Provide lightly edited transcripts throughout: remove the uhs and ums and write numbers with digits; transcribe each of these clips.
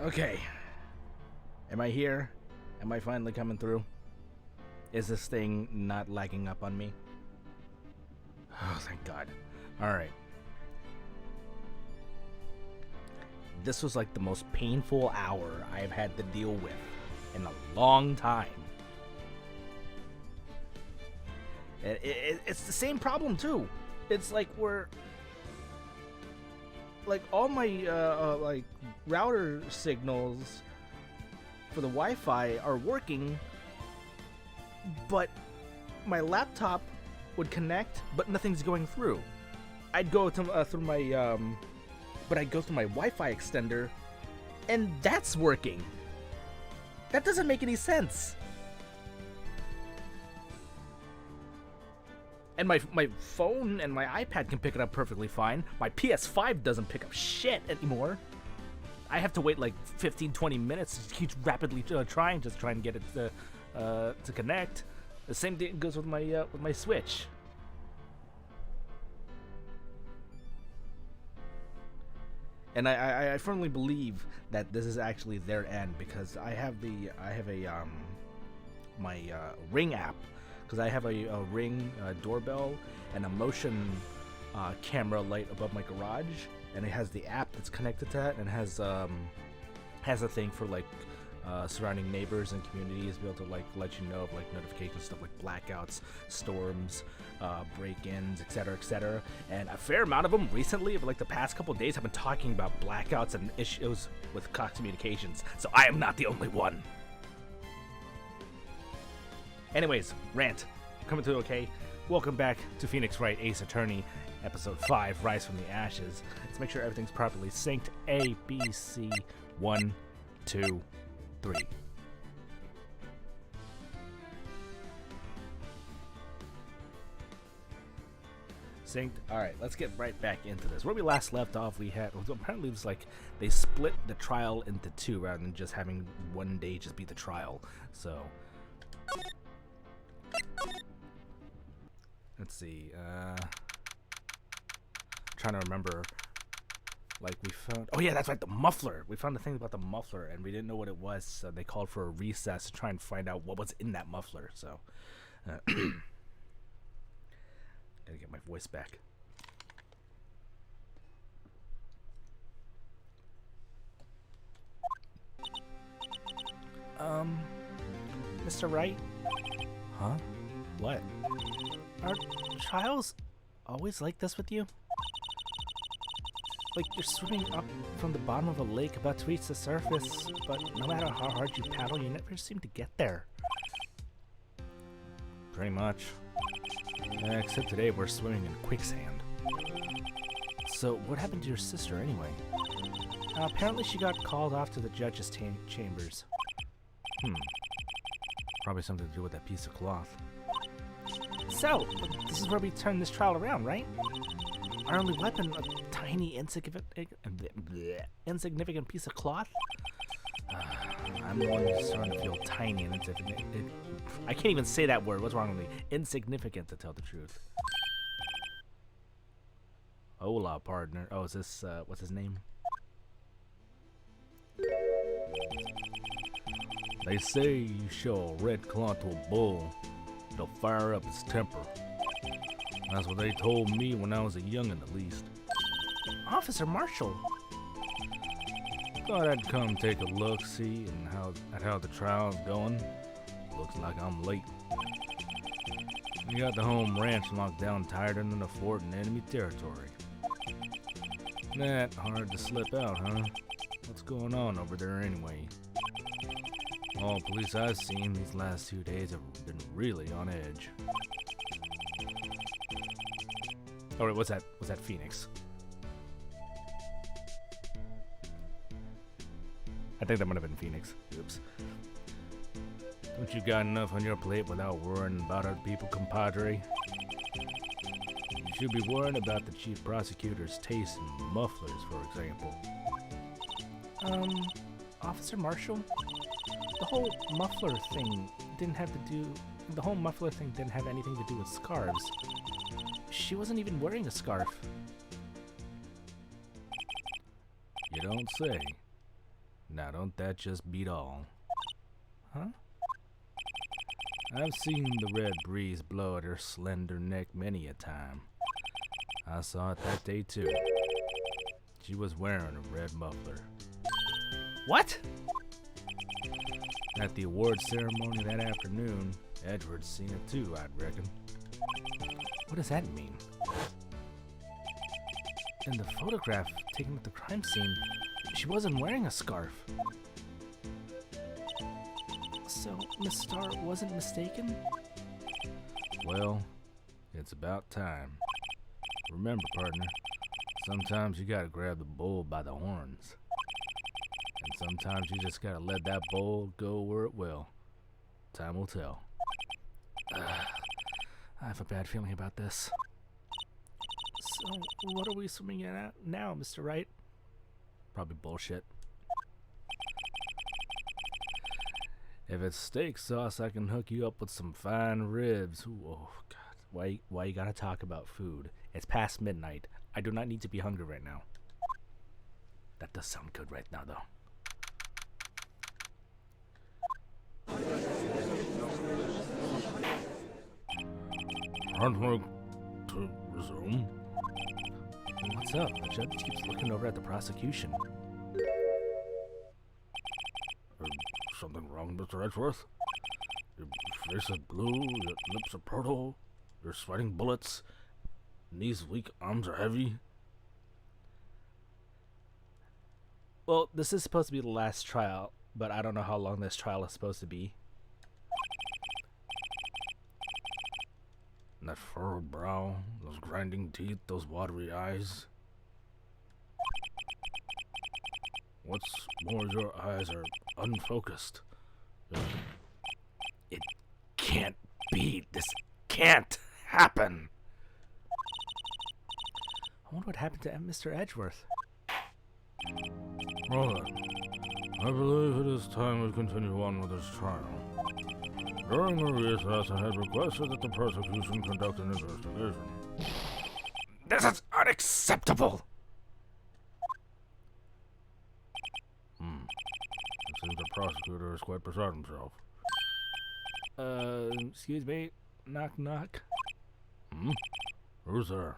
Okay. Am I here? Am I finally coming through? Is this thing not lagging up on me? Oh, thank God. Alright. This was like the most painful hour I've had to deal with in a long time. It's the same problem too. It's like all my like router signals for the Wi-Fi are working, but my laptop would connect, but nothing's going through. I'd go to through my but I'd go through my Wi-Fi extender, and that's working. That doesn't make any sense. And my phone and my iPad can pick it up perfectly fine. My PS5 doesn't pick up shit anymore. I have to wait like 15-20 minutes to keep rapidly trying to get it to connect. The same thing goes with my Switch. And I firmly believe that this is actually their end, because I have my Ring app, because I have a Ring doorbell and a motion camera light above my garage, and it has the app that's connected to that, and has a thing for like surrounding neighbors and communities, be able to like let you know of like notifications, stuff like blackouts, storms, break-ins, etc. And a fair amount of them recently, over like the past couple of days, have been talking about blackouts and issues with Cox Communications. So I am not the only one. Anyways, rant coming to okay. Welcome back to Phoenix Wright Ace Attorney, episode 5, Rise from the Ashes. Let's make sure everything's properly synced. A, B, C, 1, 2, 3. Synced. Alright, let's get right back into this. Where we last left off, apparently it was like they split the trial into two rather than just having one day just be the trial. So let's see. Trying to remember. Like we found, oh yeah, that's right, the muffler. We found the thing about the muffler, and we didn't know what it was, so they called for a recess to try and find out what was in that muffler. So, gotta get my voice back. Mr. Wright? Huh? What? Are trials always like this with you? Like you're swimming up from the bottom of a lake about to reach the surface, but no matter how hard you paddle, you never seem to get there. Pretty much. Except today we're swimming in quicksand. So what happened to your sister anyway? Apparently she got called off to the judge's chambers. Probably something to do with that piece of cloth. So, this is where we turn this trial around, right? Our only weapon, a tiny, insignificant piece of cloth? I'm the one who's starting to feel tiny and insignificant. I can't even say that word. What's wrong with me? Insignificant, to tell the truth. Hola, partner. Oh, is this, what's his name? They say you show a red claw to a bull, it'll fire up his temper. That's what they told me when I was a youngin', at least. Officer Marshall. Thought I'd come take a look-see at how the trial's going. Looks like I'm late. We got the home ranch locked down tighter than a fort in enemy territory. That hard to slip out, huh? What's going on over there anyway? All police I've seen these last 2 days have been really on edge. Oh wait, was that Phoenix? I think that might have been Phoenix. Oops. Don't you got enough on your plate without worrying about other people, compadre? You should be worrying about the chief prosecutor's taste in mufflers, for example. Officer Marshall? The whole muffler thing didn't have anything to do with scarves. She wasn't even wearing a scarf. You don't say. Now don't that just beat all? Huh? I've seen the red breeze blow at her slender neck many a time. I saw it that day too. She was wearing a red muffler. What? At the award ceremony that afternoon, Edward's seen it too, I'd reckon. What does that mean? In the photograph taken at the crime scene, she wasn't wearing a scarf. So, Miss Starr wasn't mistaken? Well, it's about time. Remember, partner, sometimes you gotta grab the bull by the horns. And sometimes you just gotta let that bull go where it will. Time will tell. I have a bad feeling about this. So, what are we swimming in at now, Mr. Wright? Probably bullshit. If it's steak sauce, I can hook you up with some fine ribs. Ooh, oh, God. Why you gotta talk about food? It's past midnight. I do not need to be hungry right now. That does sound good right now, though. I'd like to resume. What's up? The judge keeps looking over at the prosecution. Something wrong, Mr. Edgeworth? Your face is blue, your lips are purple, you're sweating bullets, and these weak arms are heavy. Well, this is supposed to be the last trial, but I don't know how long this trial is supposed to be. And that furrowed brow, those grinding teeth, those watery eyes. What's more, your eyes are unfocused. It can't be. This can't happen. I wonder what happened to Mr. Edgeworth. Well then, I believe it is time we continue on with this trial. During the recess, I had requested that the prosecution conduct an investigation. This is unacceptable! It seems the prosecutor is quite beside himself. Excuse me? Knock, knock. Who's there?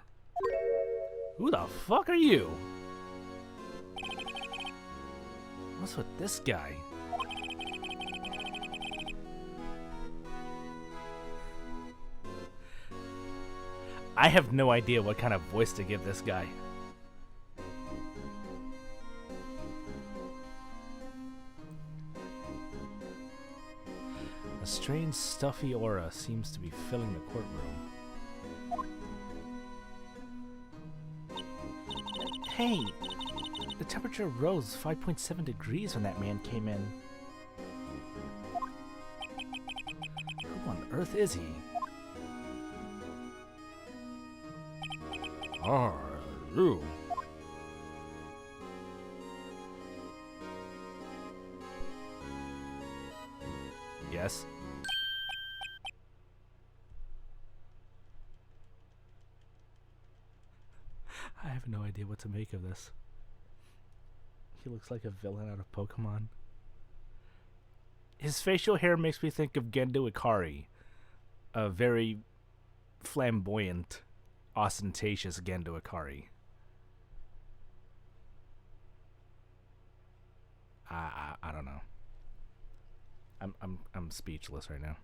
Who the fuck are you? What's with this guy? I have no idea what kind of voice to give this guy. A strange, stuffy aura seems to be filling the courtroom. Hey! The temperature rose 5.7 degrees when that man came in. Who on earth is he? You. Yes. I have no idea what to make of this. He looks like a villain out of Pokemon. His facial hair makes me think of Gendo Ikari. A very flamboyant, ostentatious Gendo Ikari. I don't know. I'm speechless right now.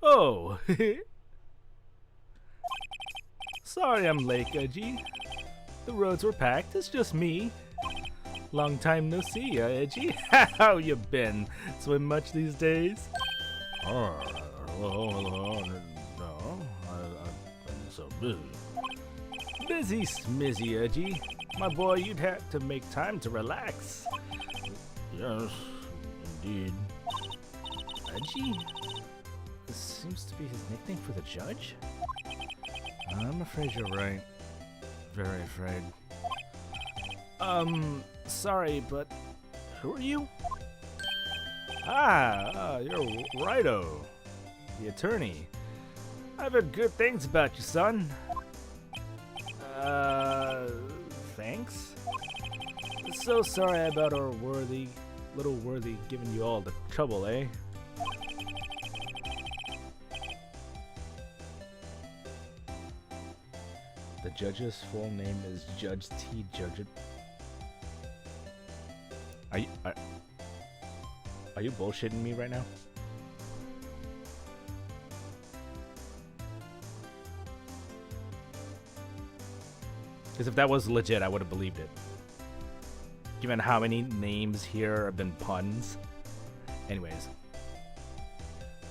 Oh, sorry I'm late, Edgy. The roads were packed. It's just me. Long time no see ya, Edgy. How you been? Swim much these days? Hello. No, I've been so busy. Busy smizzy, Edgy. My boy, you'd have to make time to relax. Yes, indeed. Edgy? This seems to be his nickname for the judge? I'm afraid you're right. Very afraid. Sorry, but who are you? You're Righto, the attorney. I've heard good things about you, son. Thanks? So sorry about our little worthy giving you all the trouble, eh? The judge's full name is Judge T. Judge. Are you bullshitting me right now? Because if that was legit, I would have believed it. Given how many names here have been puns. Anyways.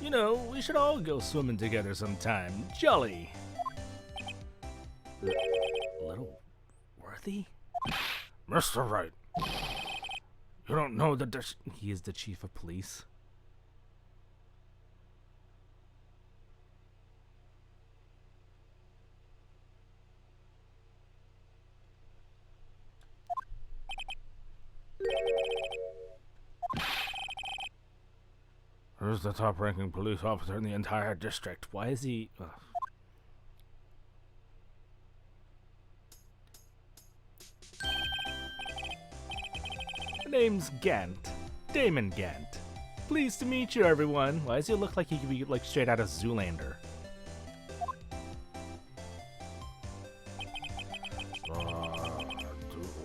You know, we should all go swimming together sometime. Jolly. Little worthy? Mr. Wright, you don't know that He is the chief of police. Who's the top-ranking police officer in the entire district? Why is he... Ugh. The name's Gant. Damon Gant. Pleased to meet you, everyone. Why does he look like he could be like straight out of Zoolander?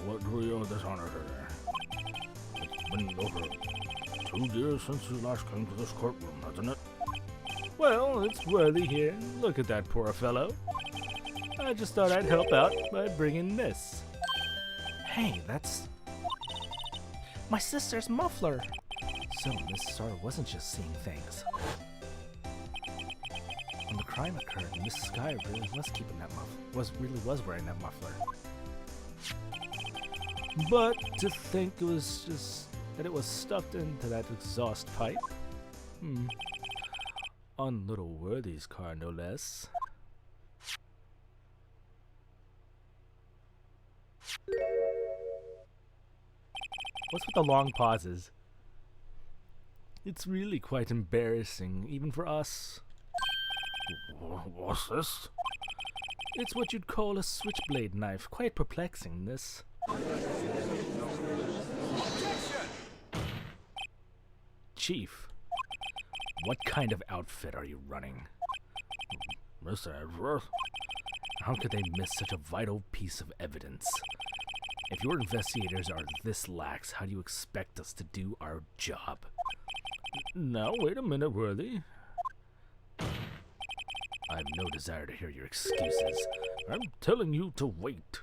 What do we owe this honor today? It's been over 2 years since you last came to this courtroom, hasn't it? Well, it's worthy here. Look at that poor fellow. I just thought I'd help out by bringing this. Hey, that's... my sister's muffler! So, Miss Star wasn't just seeing things. When the crime occurred, Miss Sky really was keeping that muffler. Was wearing that muffler. But to think it was just... that it was stuffed into that exhaust pipe? On Little Worthy's car, no less. What's with the long pauses? It's really quite embarrassing, even for us. What's this? It's what you'd call a switchblade knife. Quite perplexing, this. Chief, what kind of outfit are you running? Mr. Edgeworth? How could they miss such a vital piece of evidence? If your investigators are this lax, how do you expect us to do our job? Now, wait a minute, Worthy. I have no desire to hear your excuses. I'm telling you to wait.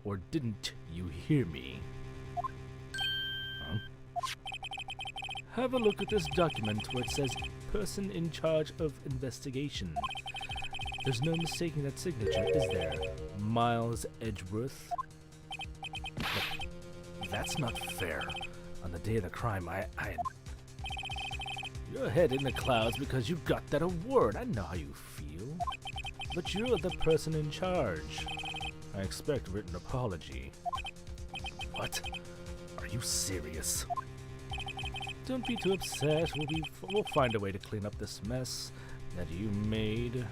Or didn't you hear me? Huh? Have a look at this document where it says person in charge of investigation. There's no mistaking that signature, is there? Miles Edgeworth? But that's not fair. On the day of the crime, I had... Your head in the clouds because you got that award. I know how you feel. But you're the person in charge. I expect a written apology. What? Are you serious? Don't be too upset. We'll find a way to clean up this mess that you made.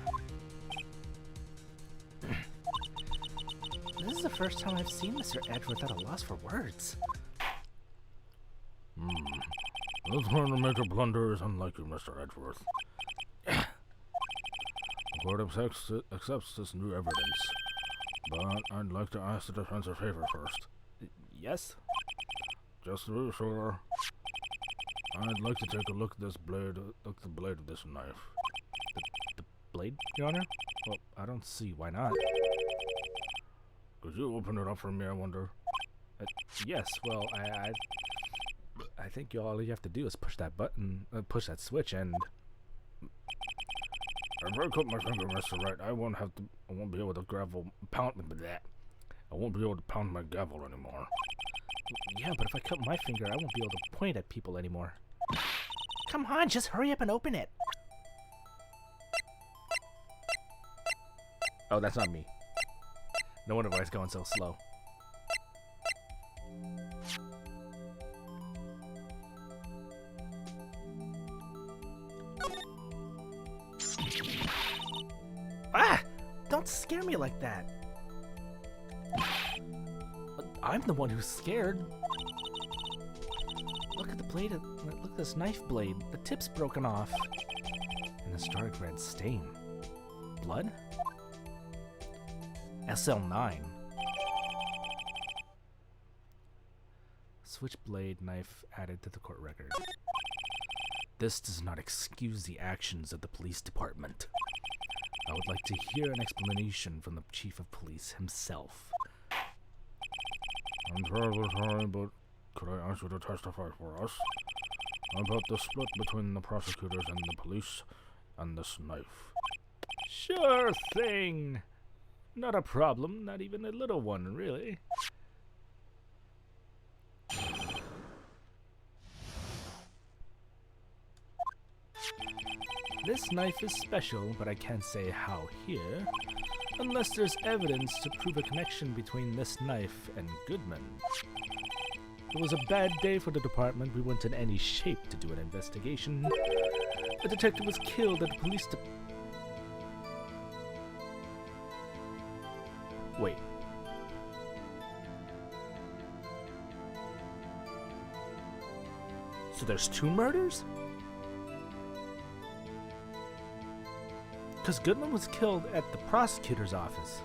This is the first time I've seen Mr. Edgeworth at a loss for words. This kind of major blunder is unlike you, Mr. Edgeworth. The court accepts this new evidence, but I'd like to ask the defense a favor first. Yes? Just to be sure, I'd like to take a look at this blade, the blade of this knife. The blade, Your Honor? Well, I don't see why not. Could you open it up for me, I wonder? Yes, well, I think all you have to do is push that button, push that switch, and... If I cut my finger, Mr. Wright, I won't be able to pound my gavel anymore. Yeah, but if I cut my finger, I won't be able to point at people anymore. Come on, just hurry up and open it. Oh, that's not me. No wonder why it's going so slow. Ah! Don't scare me like that. I'm the one who's scared. Look at the blade. Look at this knife blade. The tip's broken off. And this dark red stain. Blood? SL9. Switchblade knife added to the court record. This does not excuse the actions of the police department. I would like to hear an explanation from the chief of police himself. I'm terribly sorry, but could I ask you to testify for us about the split between the prosecutors and the police and this knife? Sure thing. Not a problem, not even a little one, really. This knife is special, but I can't say how here, unless there's evidence to prove a connection between this knife and Goodman. It was a bad day for the department. We weren't in any shape to do an investigation. A detective was killed at the police Wait. So there's 2 murders? Because Goodman was killed at the prosecutor's office.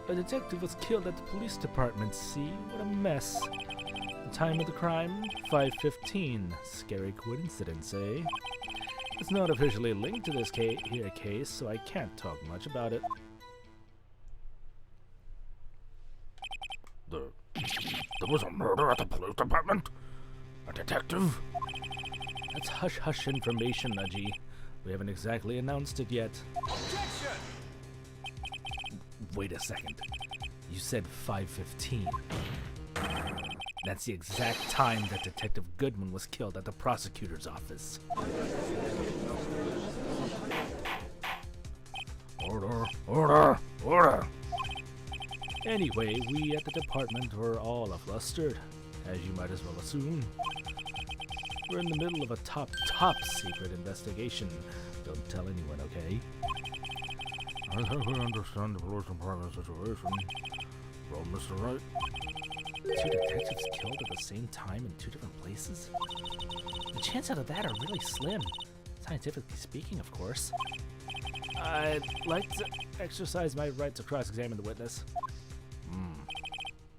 A detective was killed at the police department. See? What a mess. The time of the crime? 5:15. Scary coincidence, eh? It's not officially linked to this case, so I can't talk much about it. There was a murder at the police department? A detective? That's hush-hush information, Nudgy. We haven't exactly announced it yet. Objection! Wait a second. You said 5:15. That's the exact time that Detective Goodman was killed at the prosecutor's office. Order, order, order! Anyway, we at the department were all flustered, as you might as well assume. We're in the middle of a top secret investigation. Don't tell anyone, okay? I think we understand the police department situation. Well, Mr. Wright? 2 detectives killed at the same time in 2 different places? The chances of that are really slim. Scientifically speaking, of course. I'd like to exercise my right to cross-examine the witness.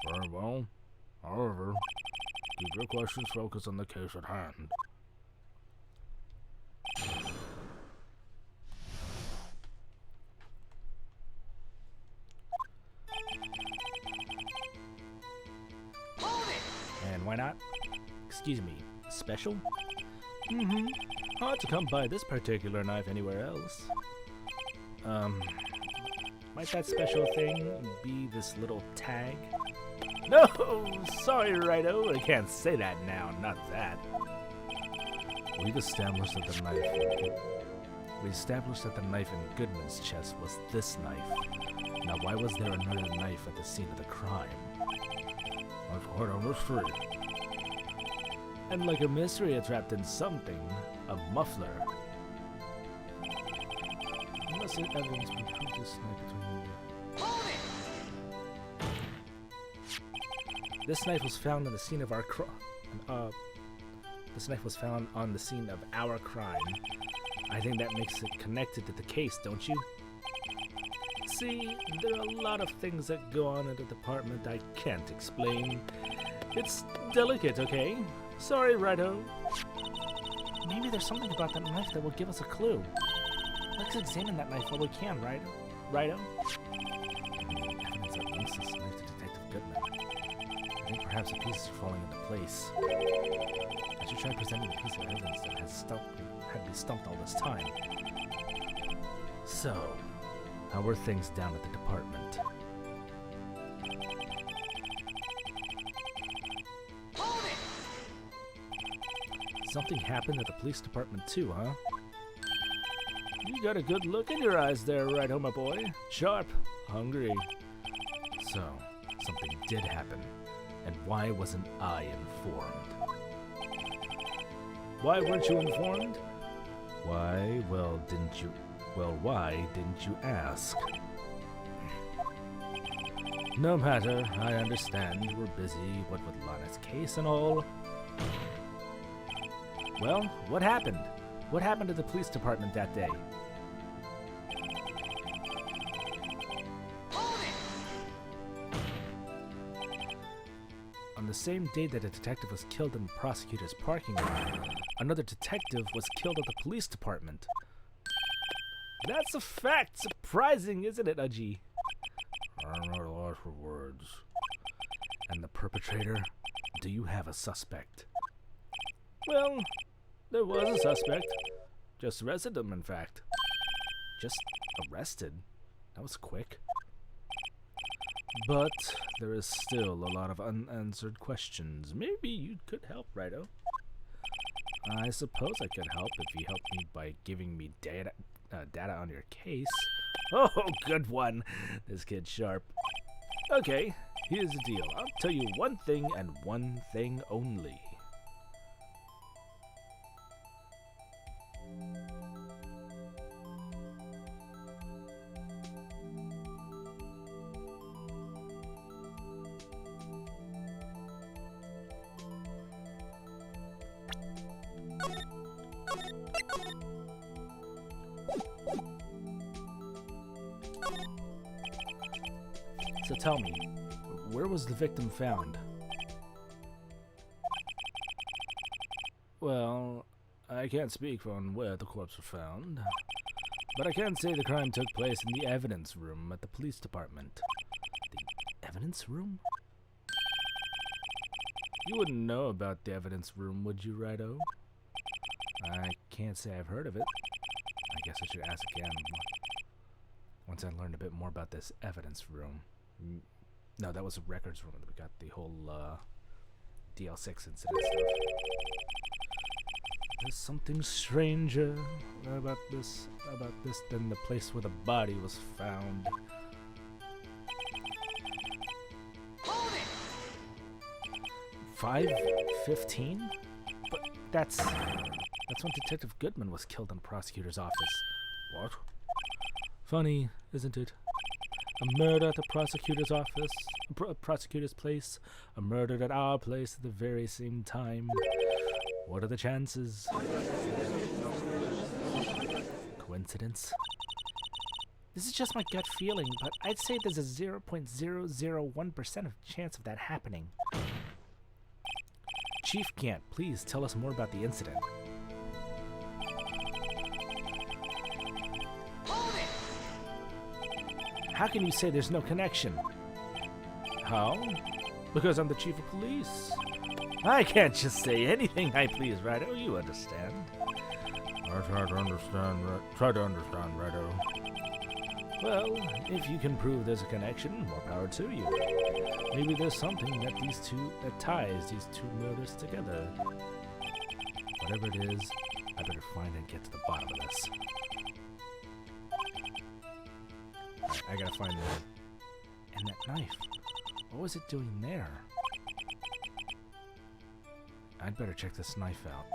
Very well. However, keep your questions focused on the case at hand. And why not? Excuse me, special? Hard to come by this particular knife anywhere else. Might that special thing be this little tag? No! Sorry, Righto, I can't say that now, not that. We've established that the knife in Goodman's chest was this knife. Now, why was there another knife at the scene of the crime? That's quite a mystery. And like a mystery, it's wrapped in something. A muffler. Unless the evidence would prove this knife between This knife was found on the scene of our This knife was found on the scene of our crime. I think that makes it connected to the case, don't you? See, there are a lot of things that go on in the department I can't explain. It's delicate, okay? Sorry, Righto. Maybe there's something about that knife that will give us a clue. Let's examine that knife while we can, Righto? Evidence that links this knife to Detective Goodman. I think perhaps the pieces are falling into place. I should try presenting a piece of evidence that had me stumped all this time. So, how were things down at the department? Something happened at the police department too, huh? You got a good look in your eyes there, Righto, my boy. Sharp, hungry. So, something did happen. And why wasn't I informed? Why weren't you informed? Why, well, didn't you... Well, why didn't you ask? No matter, I understand. We're busy, what with Lana's case and all. Well, what happened? What happened to the police department that day? On the same day that a detective was killed in the prosecutor's parking lot, another detective was killed at the police department. That's a fact! Surprising, isn't it, Udgy? I'm not a loss for words. And the perpetrator? Do you have a suspect? Well, there was a suspect. Just arrested him, in fact. Just arrested? That was quick. But there is still a lot of unanswered questions. Maybe you could help, Righto. I suppose I could help if you help me by giving me data on your case. Oh, good one. This kid's sharp. Okay, here's the deal. I'll tell you one thing and one thing only. So tell me, where was the victim found? Well, I can't speak on where the corpse was found, but I can say the crime took place in the evidence room at the police department. The evidence room? You wouldn't know about the evidence room, would you, Righto? I can't say I've heard of it. I guess I should ask again once I learned a bit more about this evidence room. No, that was a records room. We got the whole DL6 incident stuff. There's something stranger about this than the place where the body was found. 5:15? But that's when Detective Goodman was killed in the prosecutor's office. What? Funny, isn't it? A murder at the prosecutor's office, prosecutor's place, a murder at our place at the very same time. What are the chances? Coincidence? This is just my gut feeling, but I'd say there's a 0.001% of chance of that happening. Chief Gant, please tell us more about the incident. How can you say there's no connection? How? Because I'm the chief of police. I can't just say anything I please, Righto. You understand. I try to understand, Righto. Well, if you can prove there's a connection, more power to you. Maybe there's something that ties these two murders together. Whatever it is, I better find and get to the bottom of this. I gotta find that. And that knife. What was it doing there? I'd better check this knife out.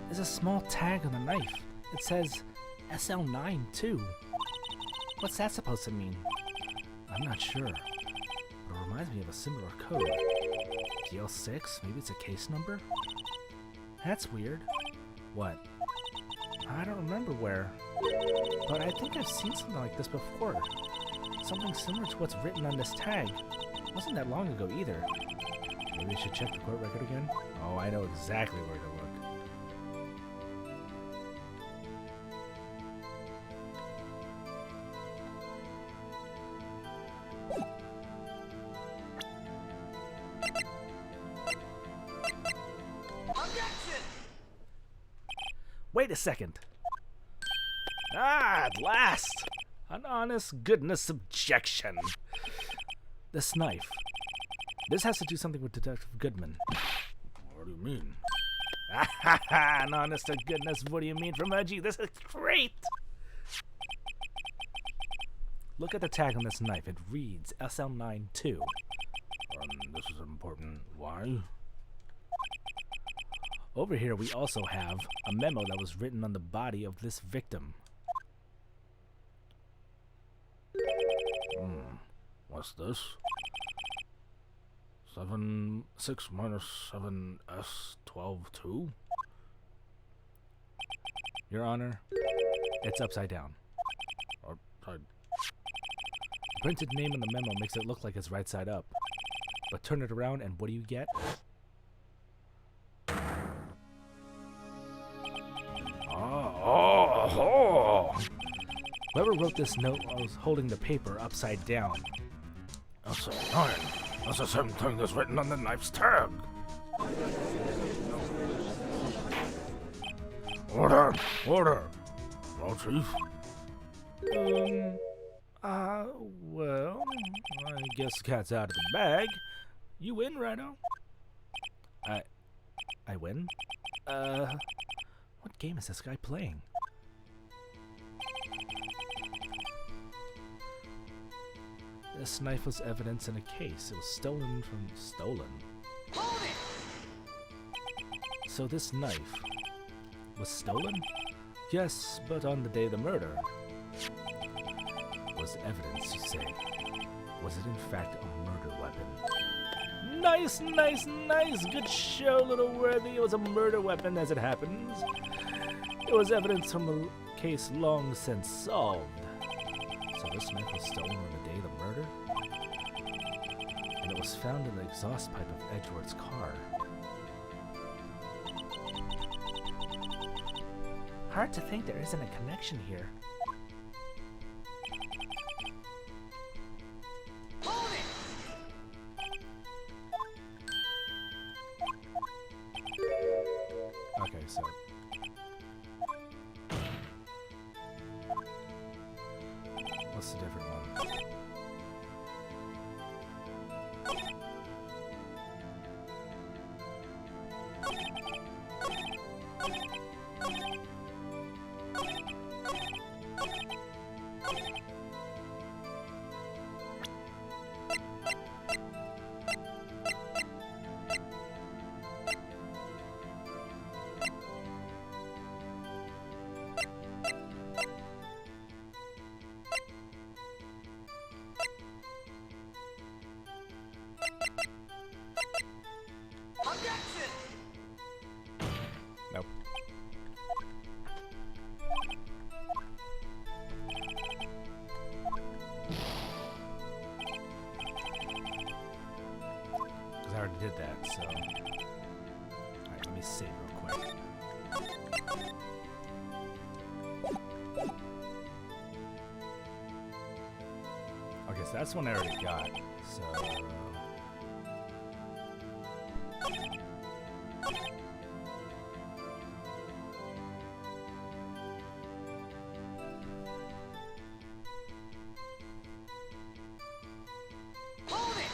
There's a small tag on the knife. It says SL9 too. What's that supposed to mean? I'm not sure, but it reminds me of a similar code. DL6? Maybe it's a case number? That's weird. What? I don't remember where, but I think I've seen something like this before. Something similar to what's written on this tag. It wasn't that long ago either. Maybe I should check the court record again? Oh, I know exactly where to look. Wait a second. Ah, at last! An honest goodness objection. This knife. This has to do something with Detective Goodman. What do you mean? An honest to goodness, what do you mean from Edgy? This is great! Look at the tag on this knife. It reads SL92. This is important. Why? Over here we also have a memo that was written on the body of this victim. What's this? 6 minus 7s 12 2? Your Honor, it's upside down. Upside. The printed name on the memo makes it look like it's right side up. But turn it around and what do you get? Whoever wrote this note was holding the paper upside down. That's a 9. That's the same thing that's written on the knife's tag. Order! Order! Well, Chief? Well, I guess the cat's out of the bag. You win, Rhino. I win? What game is this guy playing? This knife was evidence in a case. It was stolen. Hold it! So this knife was stolen? Yes, but on the day of the murder. Was evidence, you say? Was it in fact a murder weapon? Nice, nice, nice! Good show, little worthy. It was a murder weapon as it happens. It was evidence from a case long since solved. So this knife was stolen on the day of the murder? And it was found in the exhaust pipe of Edgeworth's car. Hard to think there isn't a connection here. Hold it! Okay, so... what's the different one? Objection! Nope. Because I already did that, so... Alright, let me save real quick. Okay, so that's one I already got, so... Hold it!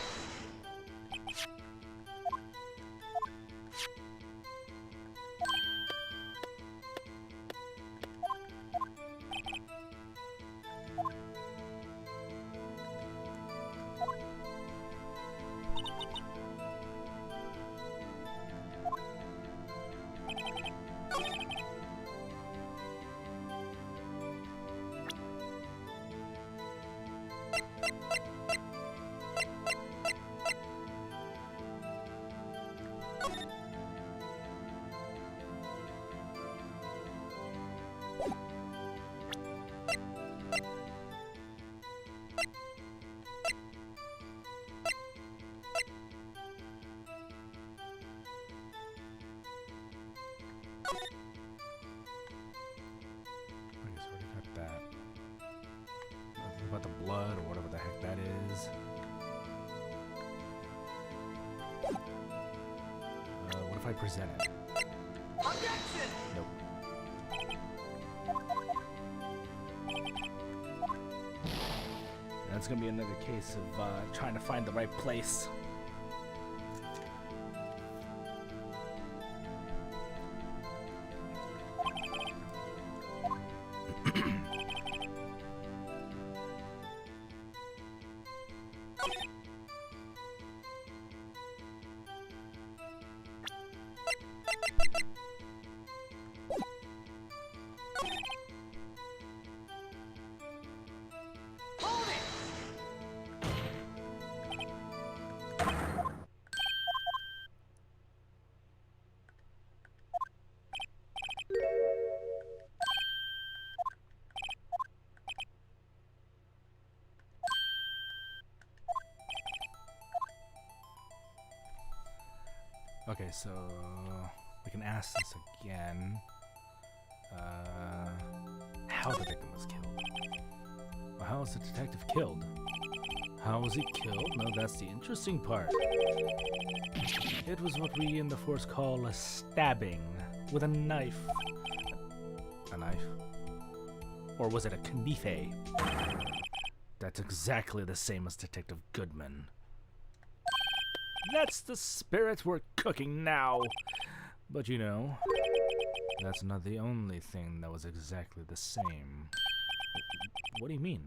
I guess I already got that. Nothing about the blood or whatever the heck that is. What if I present it? Objection! Nope. it's gonna be another case of trying to find the right place. Hold it! Okay, so we can ask this again. How the victim was killed. Well, how was the detective killed? How was he killed? No, that's the interesting part. It was what we in the Force call a stabbing with a knife. A knife? Or was it a knife? That's exactly the same as Detective Goodman. That's the spirit we're cooking now. But you know, that's not the only thing that was exactly the same. What do you mean?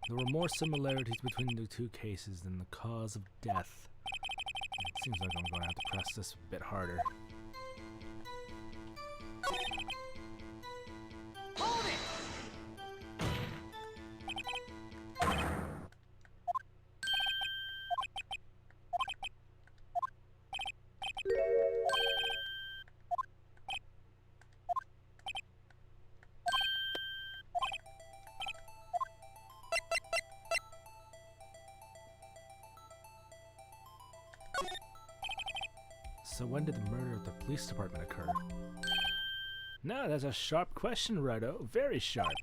There were more similarities between the two cases than the cause of death. It seems like I'm going to have to press this a bit harder. Hold it! So when did the murder at the police department occur? No, that's a sharp question, Righto. Very sharp.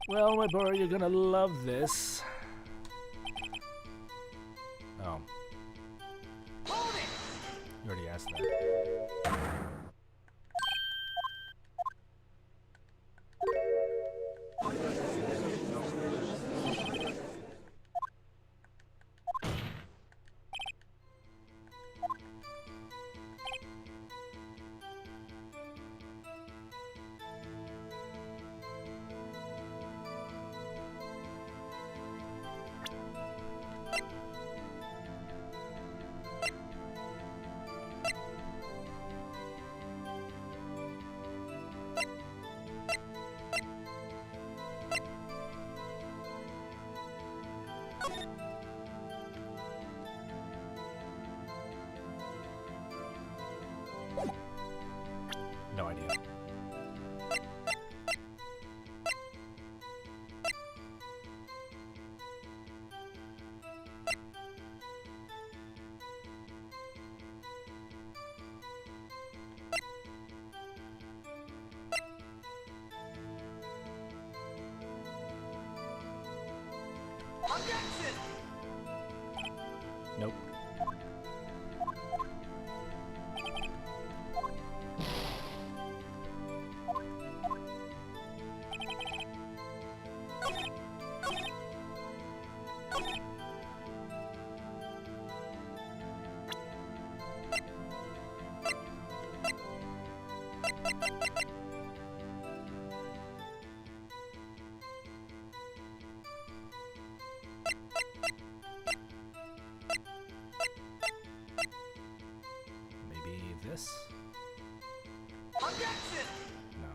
Well, my boy, you're gonna love this. Oh, Hold it! you already asked that. No idea. Objection! Nope. Maybe this? Objection! No.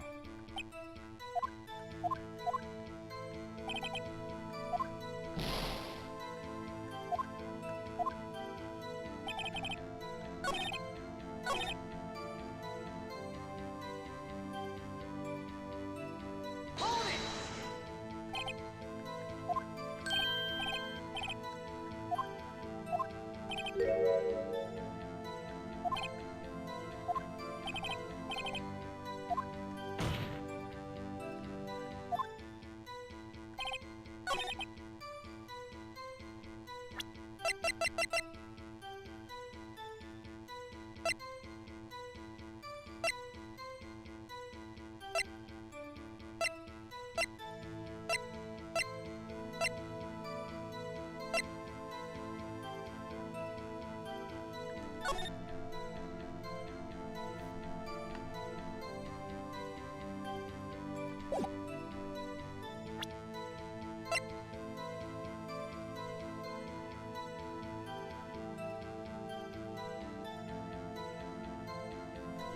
Hold it!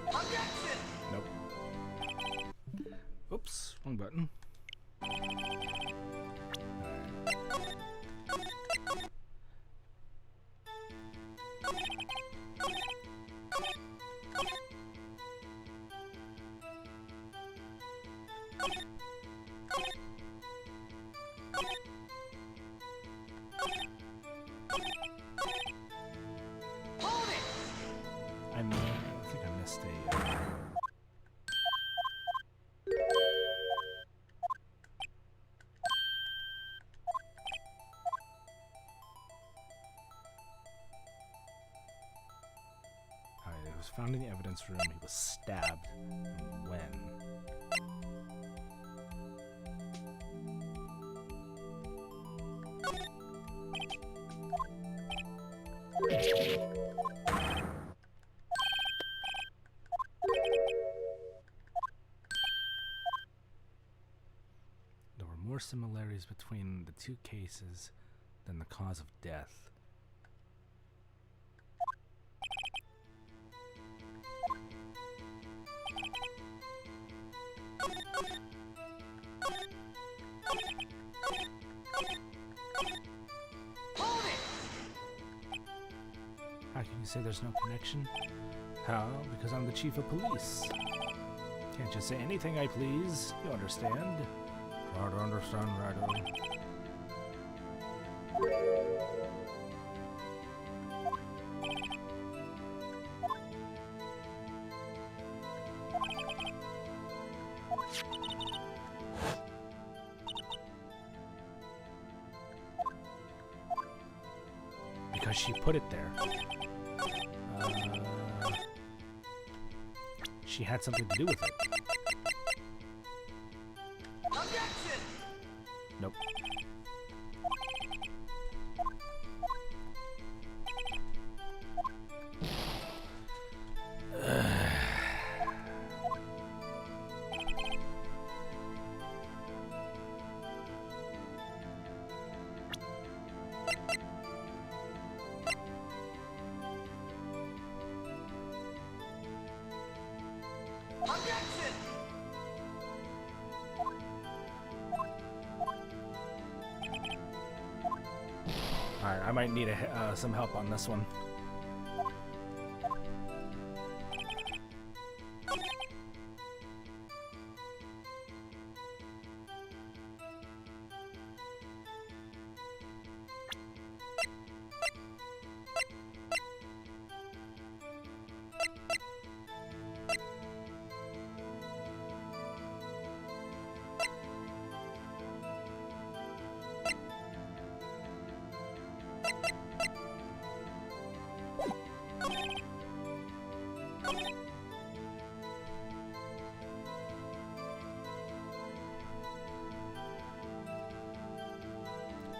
Objection! Nope. Oops, wrong button. Hold it! I think I missed a. Alright, it was found in the evidence room. He was stabbed. And when? There were more similarities between the two cases than the cause of death. Hold it! How can you say there's no connection? How? Because I'm the chief of police. Can't just say anything I please. You understand? Try to understand, Wright. Because she put it there. She had something to do with it. Objection! Nope. Objection! Alright, I might need some help on this one.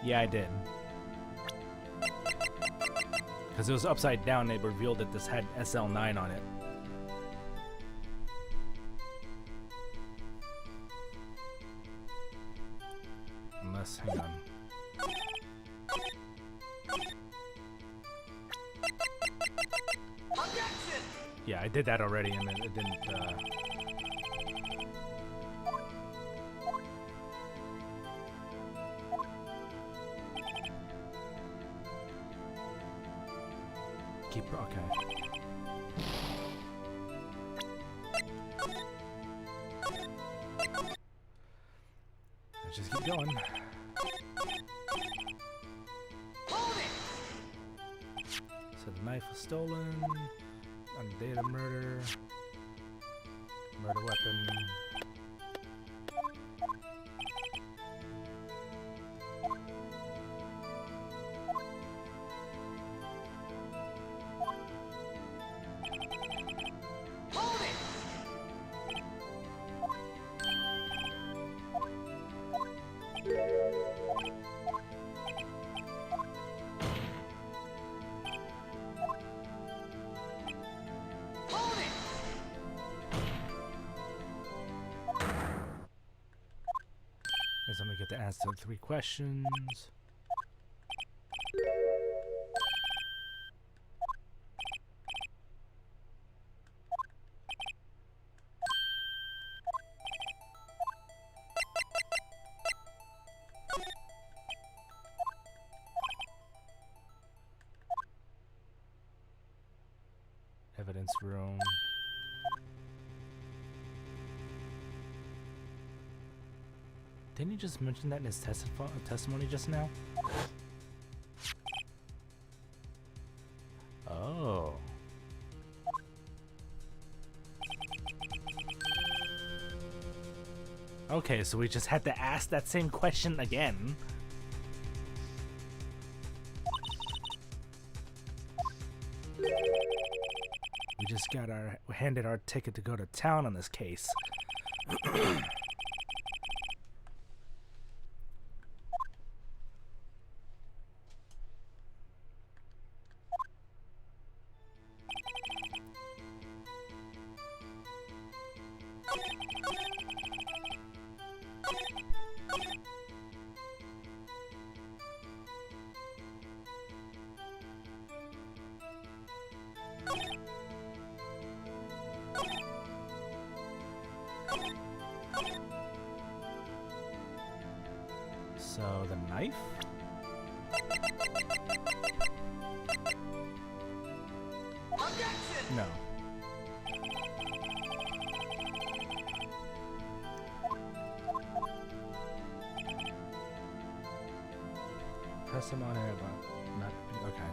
Yeah, I did. Because it was upside down, they revealed that this had SL9 on it. Unless, hang on. Objection! Yeah, I did that already, and it didn't, okay. Let's just keep going. Hold it! So the knife was stolen on the date of murder. Murder weapon. Hold it! Hold it! Guess I'm gonna get to answer 3 questions. Evidence room. Didn't you just mention that in his testimony just now? Oh. Okay, so we just had to ask that same question again. We just got handed our ticket to go to town on this case. So the knife? Objection! No. Press him on it, but not okay.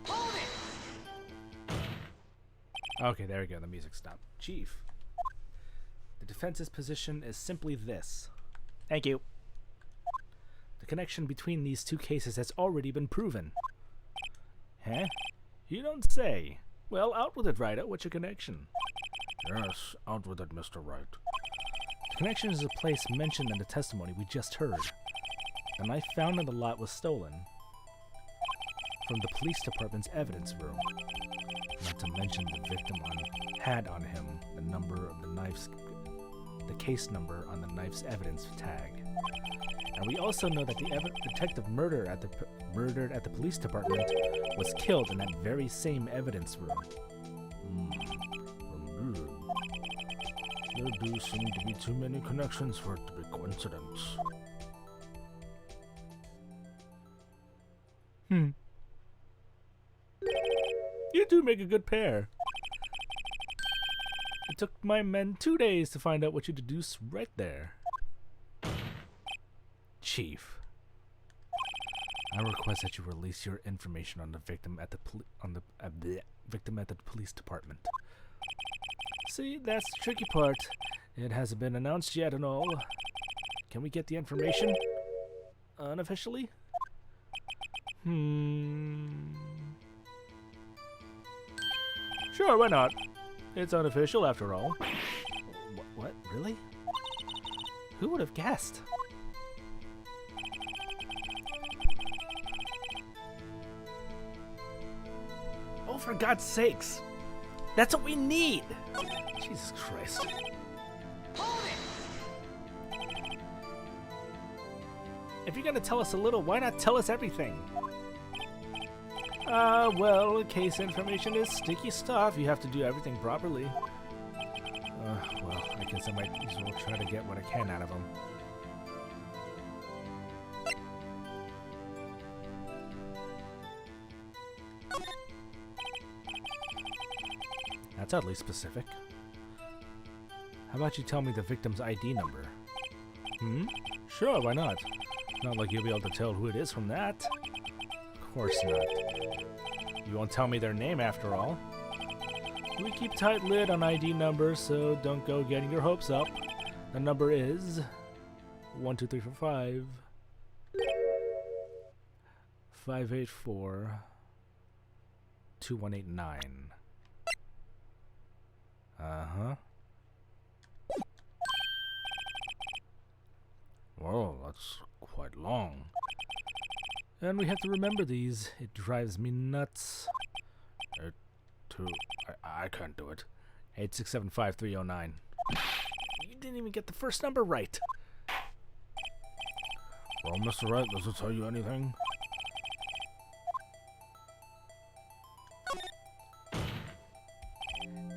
Hold it! Okay, there we go. The music stopped. Chief, the defense's position is simply this. Thank you. The connection between these two cases has already been proven. Huh? You don't say. Well, out with it, Wright. What's your connection? Yes, out with it, Mr. Wright. The connection is a place mentioned in the testimony we just heard. The knife found in the lot was stolen from the police department's evidence room. Not to mention the victim had on him the number of the case number on the knife's evidence tag. And we also know that the detective murdered at the police department was killed in that very same evidence room. There do seem to be too many connections for it to be coincidence. You two make a good pair. It took my men 2 days to find out what you deduced right there. Chief, I request that you release your information on the victim at the victim at the police department. See, that's the tricky part. It hasn't been announced yet and all. Can we get the information? Unofficially? Sure, why not? It's unofficial after all. What? Really? Who would have guessed? Oh, for God's sakes! That's what we need! Jesus Christ. Hold it! If you're gonna tell us a little, why not tell us everything? Well, case information is sticky stuff. You have to do everything properly. Well, I guess I might as well try to get what I can out of them. That's oddly specific. How about you tell me the victim's ID number? Sure, why not? Not like you'll be able to tell who it is from that. Of course not. You won't tell me their name after all. We keep tight lid on ID numbers, so don't go getting your hopes up. The number is 12345 584 2189. Uh-huh. Well, that's quite long. And we have to remember these. It drives me nuts. I can't do it. 8675309. You didn't even get the first number right. Well, Mr. Wright, does it tell you anything?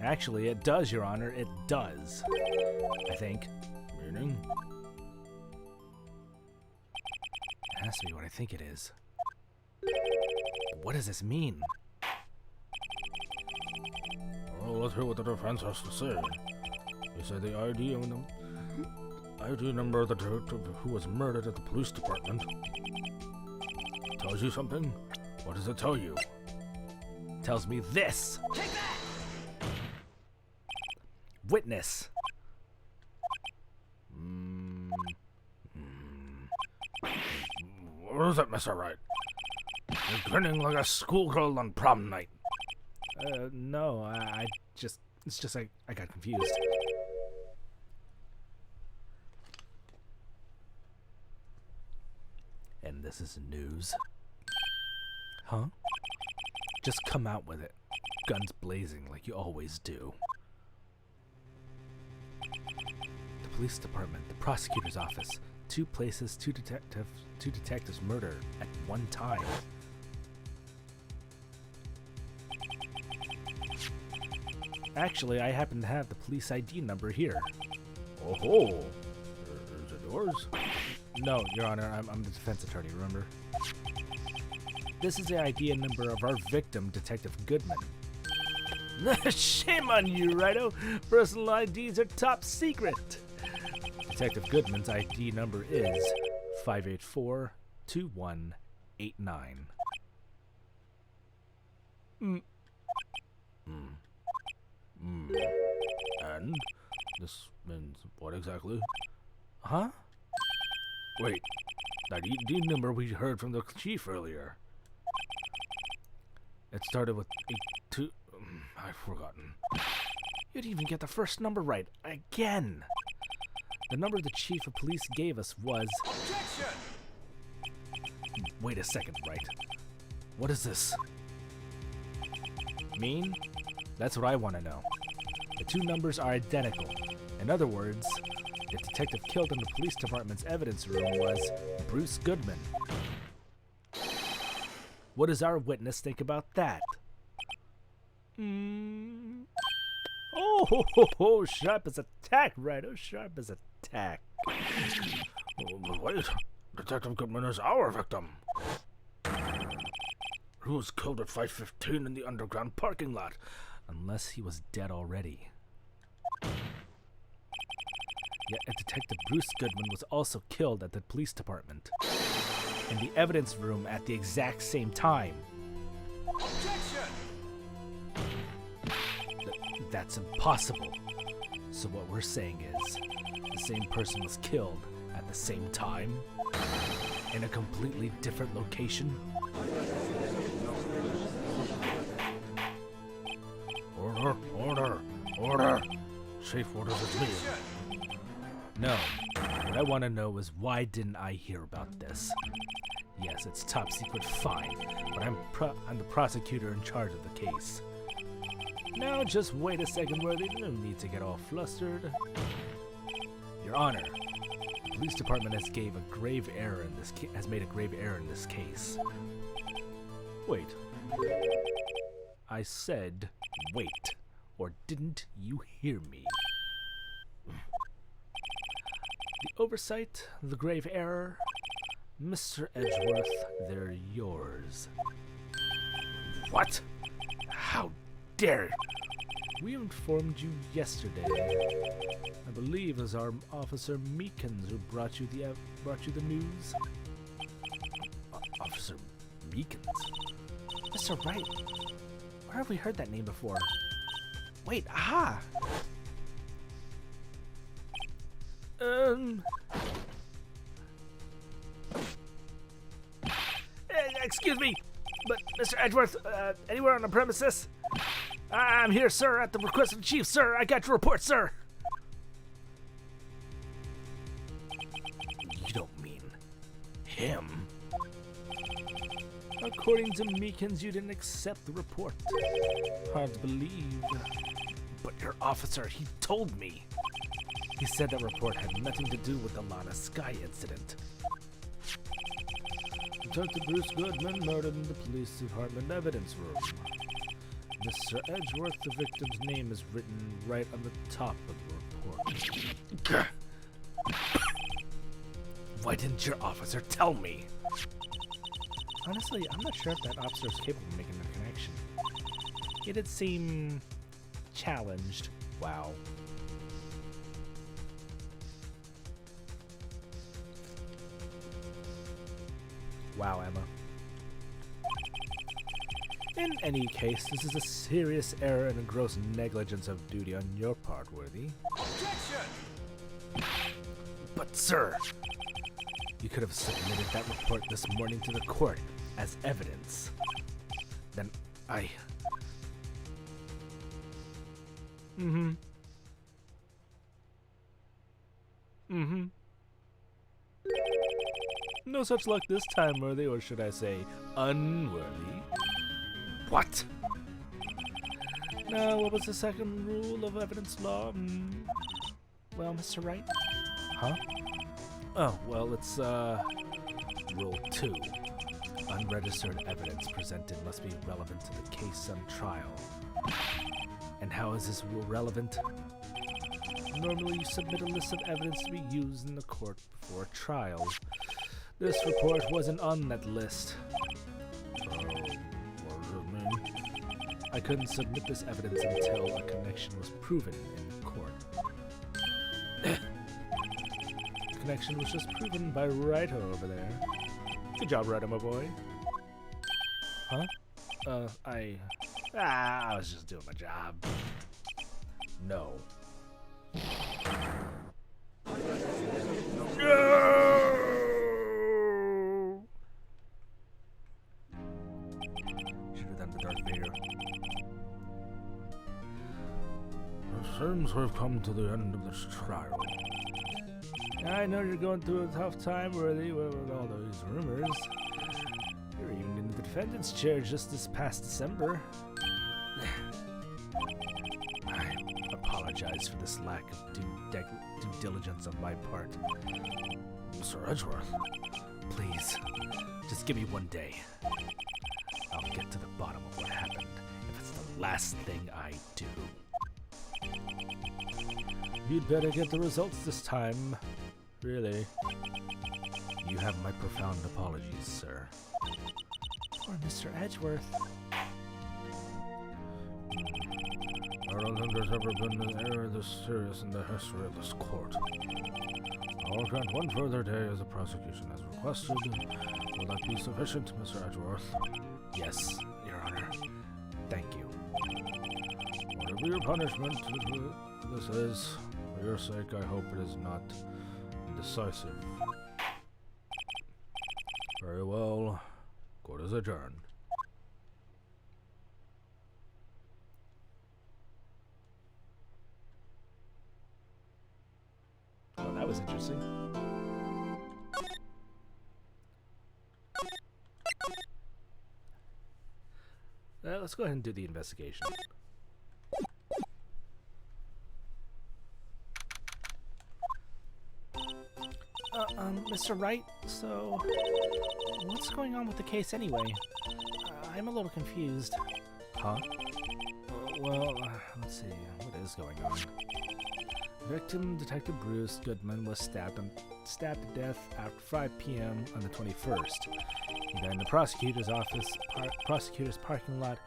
Actually, it does, Your Honor. It does. I think. Meaning? It has to be what I think it is. What does this mean? Well, let's hear what the defense has to say. They say the ID number of the detective who was murdered at the police department. Tells you something? What does it tell you? Tells me this. Take that! Witness. What is it, Mr. Wright? You're grinning like a schoolgirl on prom night. No, it's just I got confused. And this is news. Huh? Just come out with it. Guns blazing like you always do. The police department, the prosecutor's office, two places, two detectives murdered at one time. Actually, I happen to have the police ID number here. Oh, is it yours? No, Your Honor, I'm the defense attorney, remember? This is the ID number of our victim, Detective Goodman. Shame on you, Righto. Personal IDs are top secret. Detective Goodman's ID number is 584-2189. And this means what exactly? Huh? Wait, that ID number we heard from the chief earlier. It started with 82. I've forgotten. You didn't even get the first number right. Again! The number the chief of police gave us was... Objection! Wait a second, Wright. What is this? Mean? That's what I want to know. The two numbers are identical. In other words, the detective killed in the police department's evidence room was Bruce Goodman. What does our witness think about that? Oh, sharp as a tack, right? Oh, sharp as a tack. Oh, but wait, Detective Goodman is our victim. He was killed at 5:15 in the underground parking lot. Unless he was dead already. Yet a Detective Bruce Goodman was also killed at the police department. In the evidence room at the exact same time. Objection! That's impossible. So what we're saying is, the same person was killed at the same time? In a completely different location? Order. Chief, what does it mean? No. What I want to know is why didn't I hear about this? Yes, it's top secret, fine, but I'm the prosecutor in charge of the case. Now just wait a second, Worthy. No need to get all flustered. Your Honor, the police department has made a grave error in this case. Wait. I said wait. Or didn't you hear me? The oversight, the grave error, Mr. Edgeworth, they're yours. What? How dare! We informed you yesterday. I believe it was our officer Meekins who brought you the news. Officer Meekins? Mr. Wright, where have we heard that name before? Wait, aha! Excuse me, but Mr. Edgeworth, anywhere on the premises? I'm here, sir, at the request of the chief, sir. I got your report, sir. You don't mean him? According to Meekins, you didn't accept the report. Hard to believe. But your officer, he told me. He said that report had nothing to do with the Lana Sky incident. Detective Bruce Goodman murdered in the police department evidence room. Mr. Edgeworth, the victim's name is written right on the top of the report. Why didn't your officer tell me? Honestly, I'm not sure if that officer is capable of making a connection. He did seem challenged. Wow. Wow, Emma. In any case, this is a serious error and a gross negligence of duty on your part, Worthy. Objection! But, sir, you could have submitted that report this morning to the court as evidence. Then I... Mm-hmm. Mm-hmm. No such luck this time, Worthy, or should I say, unworthy. What? Now, what was the second rule of evidence law? Well, Mr. Wright? Huh? Oh, well, it's, Rule 2. Unregistered evidence presented must be relevant to the case on trial. And how is this rule relevant? Normally, you submit a list of evidence to be used in the court before trial. This report wasn't on that list. So, what does it mean? I couldn't submit this evidence until a connection was proven in court. The connection was just proven by Wright over there. Good job, Wright, my boy. Huh? I was just doing my job. No. Should have done the Darth Vader. It seems we've come to the end of this trial. I know you're going through a tough time, Worthy, with all those rumors. You were even in the defendant's chair just this past December. I apologize for this lack of due diligence on my part. Mr. Edgeworth, Please, just give me one day. I'll get to the bottom of what happened if it's the last thing I do. You'd better get the results this time. Really. You have my profound apologies, sir. Poor Mr. Edgeworth. I don't think there's ever been an error this serious in the history of this court. I'll grant one further day as the prosecution has requested. Will that be sufficient, Mr. Edgeworth? Yes, Your Honor. Thank you. Whatever your punishment this is, for your sake, I hope it is not decisive. Very well. Court is adjourned. Well, that was interesting. Let's go ahead and do the investigation. Mr. Wright, so what's going on with the case anyway? I'm a little confused. Huh? Let's see. What is going on? Victim, Detective Bruce Goodman, was stabbed to death after 5 p.m. on the 21st. He died in the prosecutor's office, prosecutor's parking lot,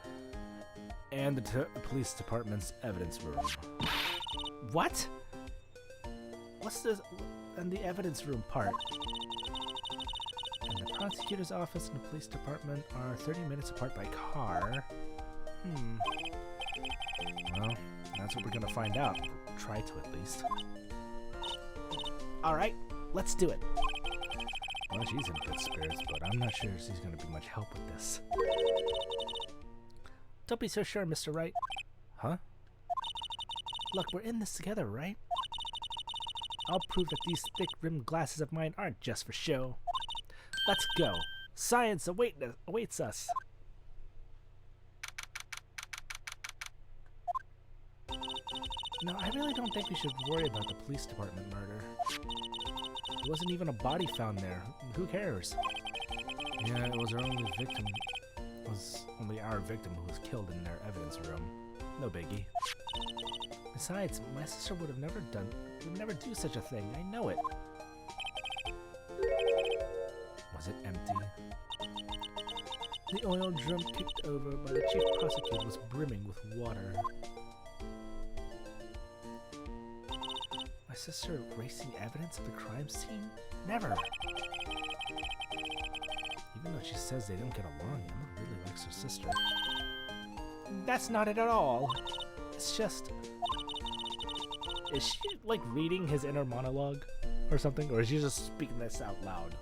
and the police department's evidence room. What? What's this? And the evidence room part? And the prosecutor's office and the police department are 30 minutes apart by car. Well, that's what we're gonna find out. Try to, at least. Alright, let's do it. Well, she's in good spirits, but I'm not sure she's gonna be much help with this. Don't be so sure, Mr. Wright. Huh? Look, we're in this together, right? I'll prove that these thick-rimmed glasses of mine aren't just for show. Let's go. Science awaits us. No, I really don't think we should worry about the police department murder. There wasn't even a body found there. Who cares? Yeah, it was our only victim. It was only our victim who was killed in their evidence room. No biggie. Besides, my sister would never do such a thing. I know it. Was it empty? The oil drum kicked over by the chief prosecutor was brimming with water. My sister erasing evidence of the crime scene? Never! Even though she says they don't get along, Emma really likes her sister. That's not it at all. It's just... Is she, like, reading his inner monologue or something? Or is she just speaking this out loud?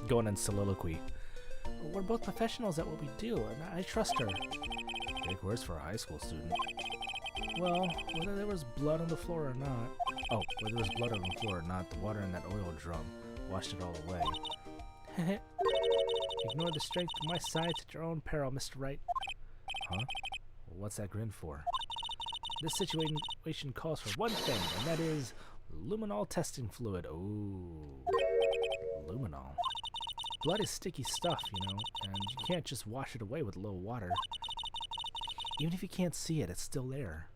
Going in soliloquy. We're both professionals at what we do, and I trust her. Big words for a high school student. Well, whether there was blood on the floor or not... Oh, whether there was blood on the floor or not, the water in that oil drum washed it all away. Ignore the strength of my sides at your own peril, Mr. Wright. Huh? Well, what's that grin for? This situation calls for one thing, and that is luminol testing fluid. Ooh. Luminol. Blood is sticky stuff, you know, and you can't just wash it away with a little water. Even if you can't see it, it's still there.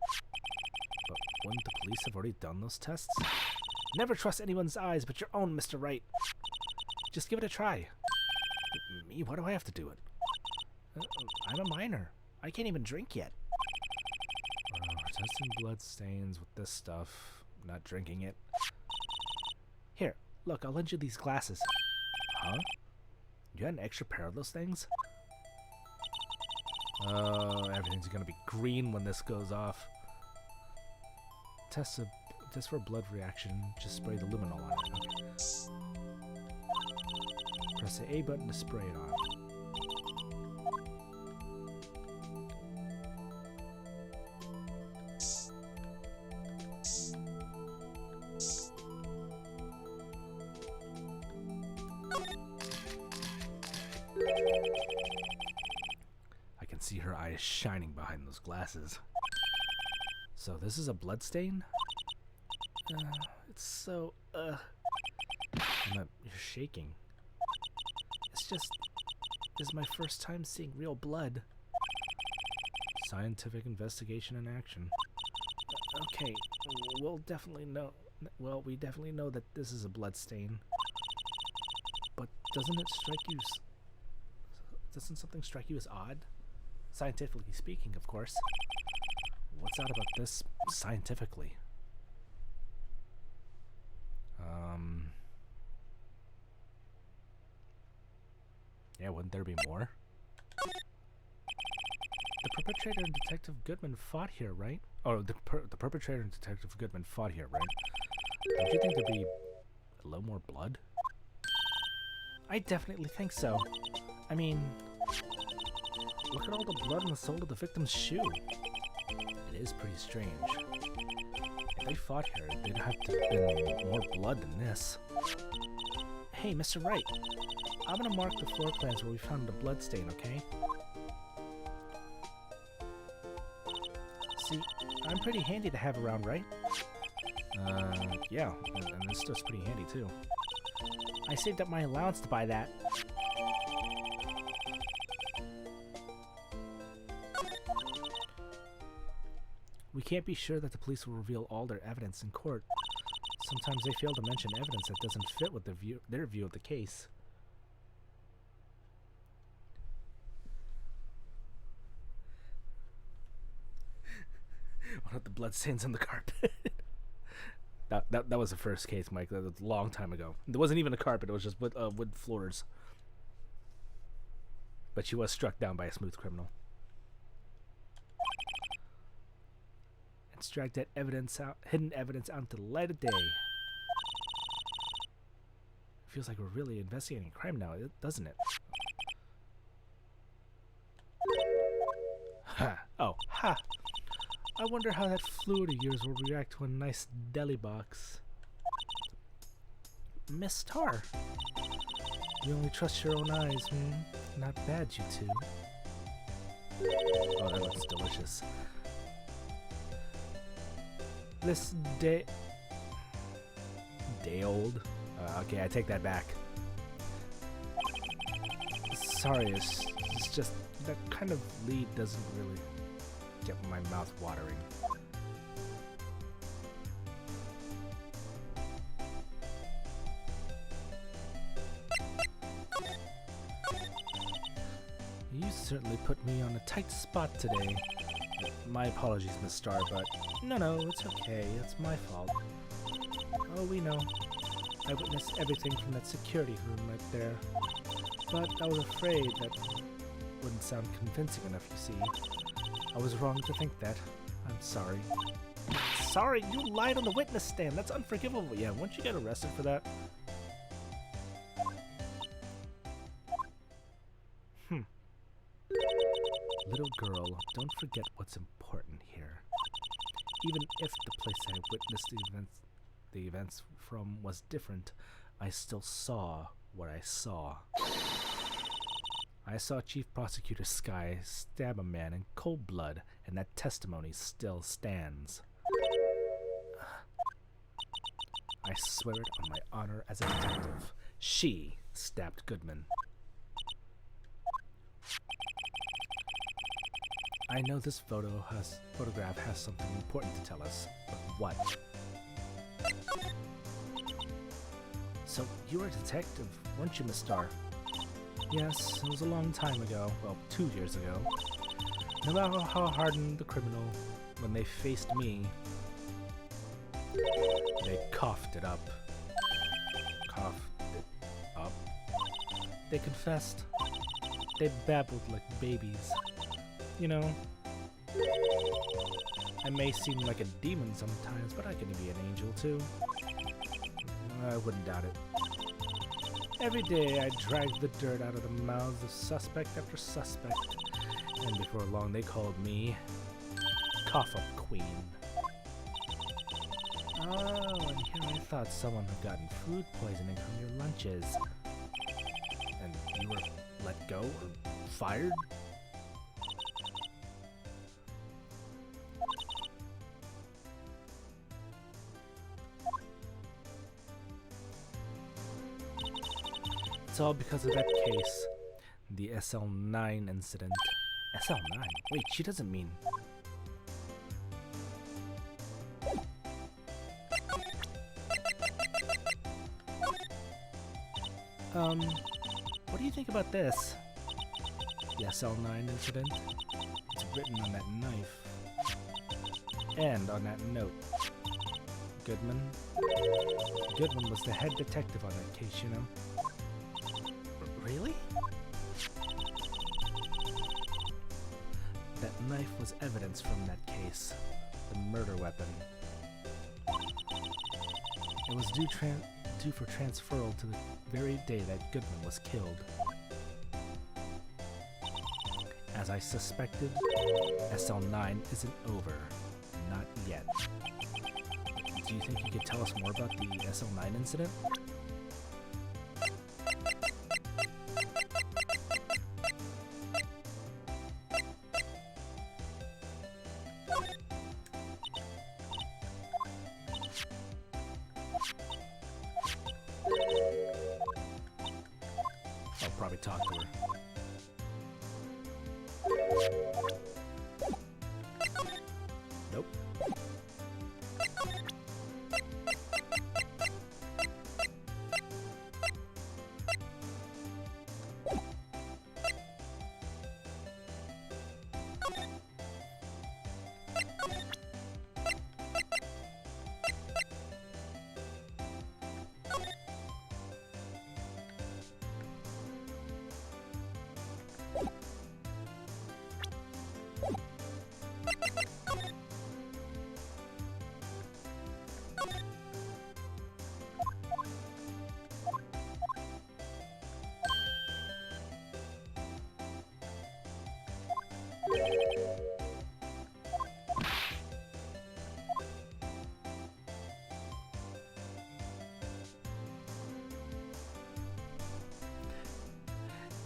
But wouldn't the police have already done those tests? Never trust anyone's eyes but your own, Mr. Wright. Just give it a try. Me? Why do I have to do it? I'm a minor. I can't even drink yet. Testing blood stains with this stuff. Not drinking it. Here, look, I'll lend you these glasses. Huh? You got an extra pair of those things? Oh, everything's gonna be green when this goes off. Test for a blood reaction. Just spray the luminol on it. Okay. Press the A button to spray it on. I can see her eyes shining behind those glasses. So this is a blood stain? It's so, You're shaking. It's just, this is my first time seeing real blood. Scientific investigation in action. Okay, we'll definitely know. Well, we definitely know that this is a blood stain. But doesn't it strike you? Doesn't something strike you as odd? Scientifically speaking, of course. What's odd about this scientifically? Yeah, wouldn't there be more? The perpetrator and Detective Goodman fought here, right? Oh, the perpetrator and Detective Goodman fought here, right? Don't you think there'd be a little more blood? I definitely think so. I mean, look at all the blood on the sole of the victim's shoe. It is pretty strange. If they fought here, they'd have to have been more blood than this. Hey, Mr. Wright. I'm gonna mark the floor plans where we found the blood stain, okay? See, I'm pretty handy to have around, right? Yeah, and this stuff's pretty handy too. I saved up my allowance to buy that. We can't be sure that the police will reveal all their evidence in court. Sometimes they fail to mention evidence that doesn't fit with their view of the case. What about the bloodstains on the carpet? that was the first case, Mike. That was a long time ago. There wasn't even a carpet. It was just wood floors. But she was struck down by a smooth criminal. Let's drag that hidden evidence out into the light of day. Feels like we're really investigating a crime now, doesn't it? Ha! Oh, ha! I wonder how that fluid of yours will react to a nice deli box. Miss Tar. You only trust your own eyes, Not bad, you two. Oh, that looks delicious. This day... Day old? Okay, I take that back. Sorry, it's just... That kind of lead doesn't really get my mouth watering. You certainly put me on a tight spot today. My apologies, Miss Star, but no, it's okay. It's my fault. Oh, we know. I witnessed everything from that security room right there. But I was afraid that wouldn't sound convincing enough, you see. I was wrong to think that. I'm sorry. Sorry? You lied on the witness stand. That's unforgivable. Yeah, won't you get arrested for that? Little girl, don't forget what's important here. Even if the place I witnessed the events from was different, I still saw what I saw. I saw Chief Prosecutor Sky stab a man in cold blood, and that testimony still stands. I swear it on my honor as a detective. She stabbed Goodman. I know this photograph has something important to tell us, but what? So, you were a detective, weren't you, Miss Star? Yes, it was a long time ago. Well, 2 years ago. No matter how hardened the criminal, when they faced me, they coughed it up. Coughed it up. They confessed. They babbled like babies. You know, I may seem like a demon sometimes, but I can be an angel too. I wouldn't doubt it. Every day I dragged the dirt out of the mouths of suspect after suspect, and before long they called me Cough Up Queen. Oh, and here I thought someone had gotten food poisoning from your lunches. And you were let go or fired? It's all because of that case. The SL9 incident. SL9? Wait, she doesn't mean... what do you think about this? The SL9 incident? It's written on that knife. And on that note. Goodman? Goodman was the head detective on that case, you know? Really? That knife was evidence from that case. The murder weapon. It was due for transferal to the very day that Goodman was killed. As I suspected, SL9 isn't over. Not yet. Do you think you could tell us more about the SL9 incident? I'll probably talk to her. Nope.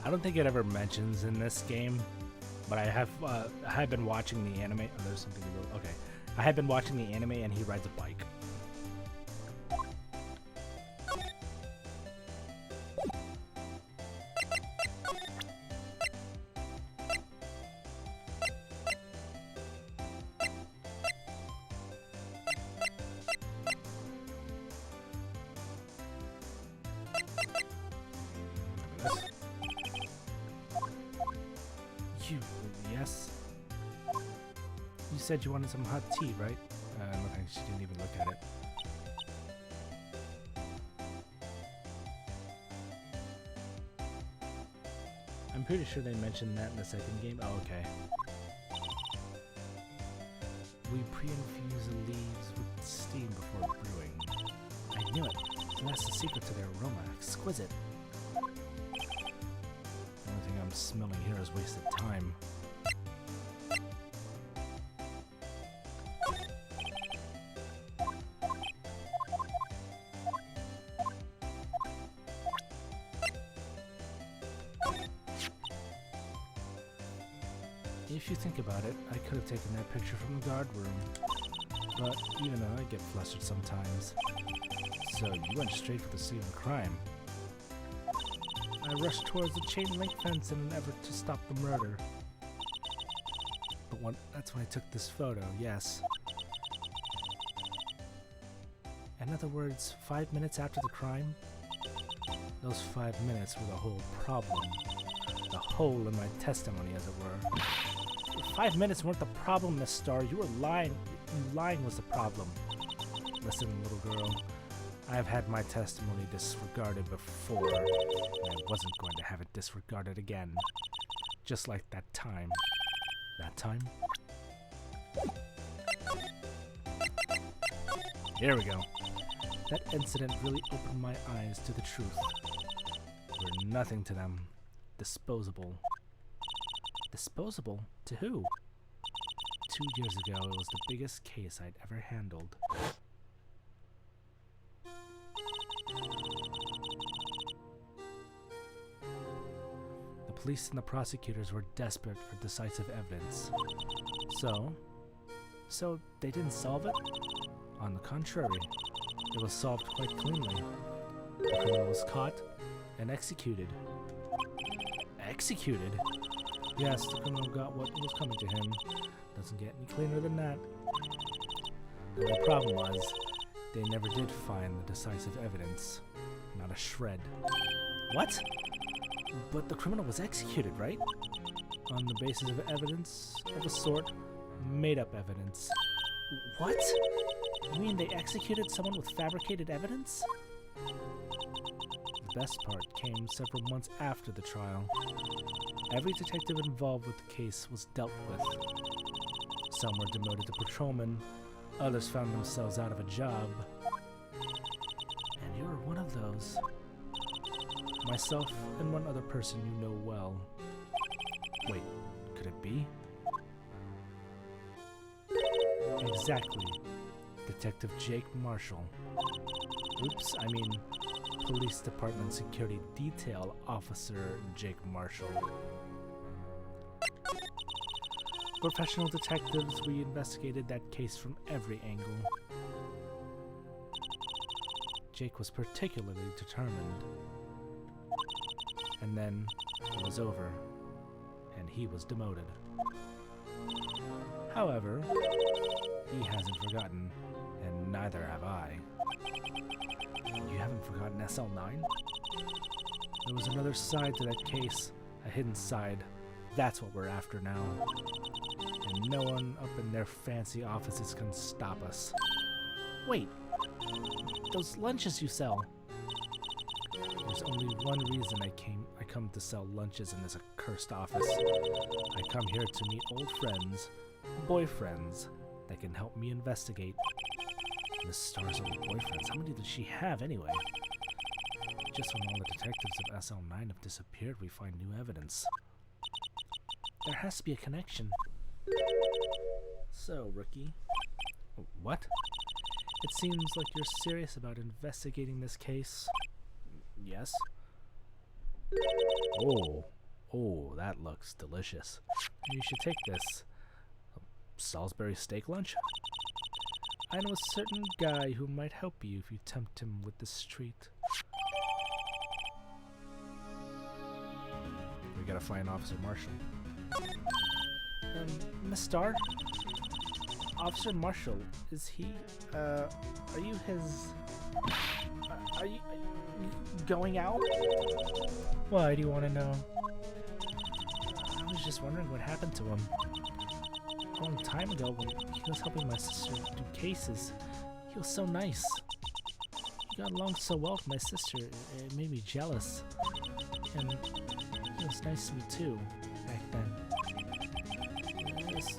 I don't think it ever mentions in this game, but I have been watching the anime. Oh, there's something to go. Okay, I have been watching the anime, and he rides a bike. Yes? You said you wanted some hot tea, right? Look, she didn't even look at it. I'm pretty sure they mentioned that in the second game. Oh, okay. We pre-infuse the leaves with steam before brewing. I knew it. So that's the secret to their aroma. Exquisite. The only thing I'm smelling here is wasted time. If you think about it, I could have taken that picture from the guard room. But even though I get flustered sometimes. So you went straight for the scene of the crime. I rushed towards the chain link fence in an effort to stop the murder. But that's when I took this photo, yes. In other words, 5 minutes after the crime, those 5 minutes were the whole problem. The hole in my testimony, as it were. 5 minutes weren't the problem, Miss Starr. You were lying. Lying was the problem. Listen, little girl. I have had my testimony disregarded before, and I wasn't going to have it disregarded again. Just like that time. That time? Here we go. That incident really opened my eyes to the truth. We're nothing to them. Disposable. Disposable? To who? 2 years ago, it was the biggest case I'd ever handled. The police and the prosecutors were desperate for decisive evidence. So they didn't solve it? On the contrary, it was solved quite cleanly. The criminal was caught and executed. Executed? Yes, the criminal got what was coming to him. Doesn't get any cleaner than that. The only problem was, they never did find the decisive evidence. Not a shred. What? But the criminal was executed, right? On the basis of evidence of a sort, made-up evidence. What? You mean they executed someone with fabricated evidence? The best part came several months after the trial. Every detective involved with the case was dealt with. Some were demoted to patrolmen, others found themselves out of a job. And you were one of those. Myself and one other person you know well. Wait, could it be? Exactly. Detective Jake Marshall. Oops, I mean, Police Department Security Detail Officer Jake Marshall. Professional detectives, we investigated that case from every angle. Jake was particularly determined. And then it was over, and he was demoted. However, he hasn't forgotten, and neither have I. You haven't forgotten SL9? There was another side to that case, a hidden side. That's what we're after now. And no one up in their fancy offices can stop us. Wait, those lunches you sell. There's only one reason I come to sell lunches in this accursed office. I come here to meet old friends, boyfriends, that can help me investigate. Miss Starr's old boyfriends, how many did she have anyway? Just when all the detectives of SL9 have disappeared, we find new evidence. There has to be a connection. So, rookie. What? It seems like you're serious about investigating this case. Yes? Oh, that looks delicious. You should take this. Salisbury steak lunch? I know a certain guy who might help you if you tempt him with this treat. We gotta find Officer Marshall. Miss Starr? Officer Marshall, is he, are you his... Are you going out? Why do you want to know? I was was just wondering what happened to him. A long time ago, when he was helping my sister do cases, he was so nice. He got along so well with my sister, it made me jealous. And he was nice to me too, back then. This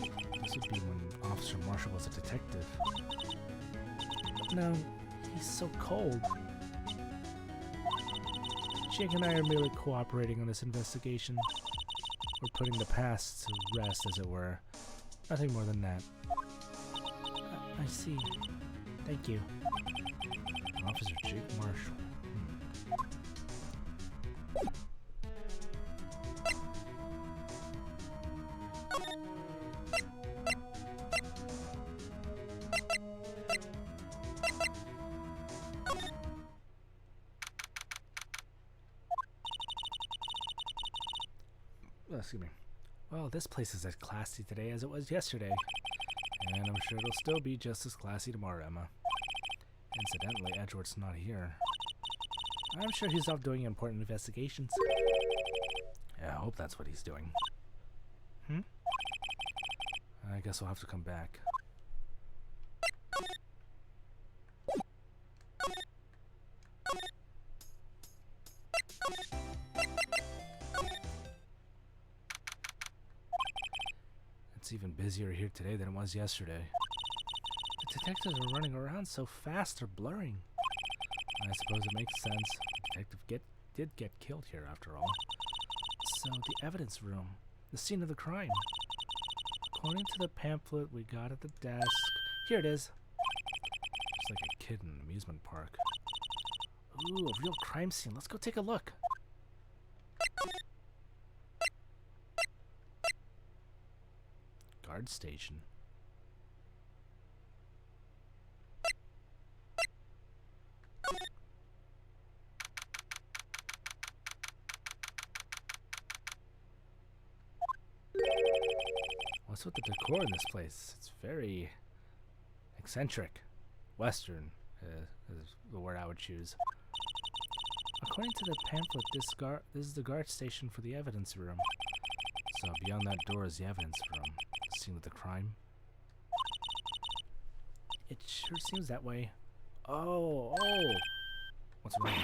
would be when Officer Marshall was a detective. But now, he's so cold. Jake and I are merely cooperating on this investigation. We're putting the past to rest, as it were. Nothing more than that. I see. Thank you. Officer Jake Marshall. Excuse me. Well, this place is as classy today as it was yesterday. And I'm sure it'll still be just as classy tomorrow, Emma. Incidentally, Edgeworth's not here. I'm sure he's off doing important investigations. Yeah, I hope that's what he's doing. I guess I'll have to come back. It's even busier here today than it was yesterday. The detectives are running around so fast they're blurring. I suppose it makes sense. The detective did get killed here after all. So, the evidence room. The scene of the crime. According to the pamphlet we got at the desk... Here it is. It's like a kid in an amusement park. Ooh, a real crime scene. Let's go take a look. Guard station. What's with the decor in this place? It's very eccentric. Western is the word I would choose. According to the pamphlet, this is the guard station for the evidence room. So beyond that door is the evidence room. The scene of the crime. It sure seems that way. Oh! What's wrong?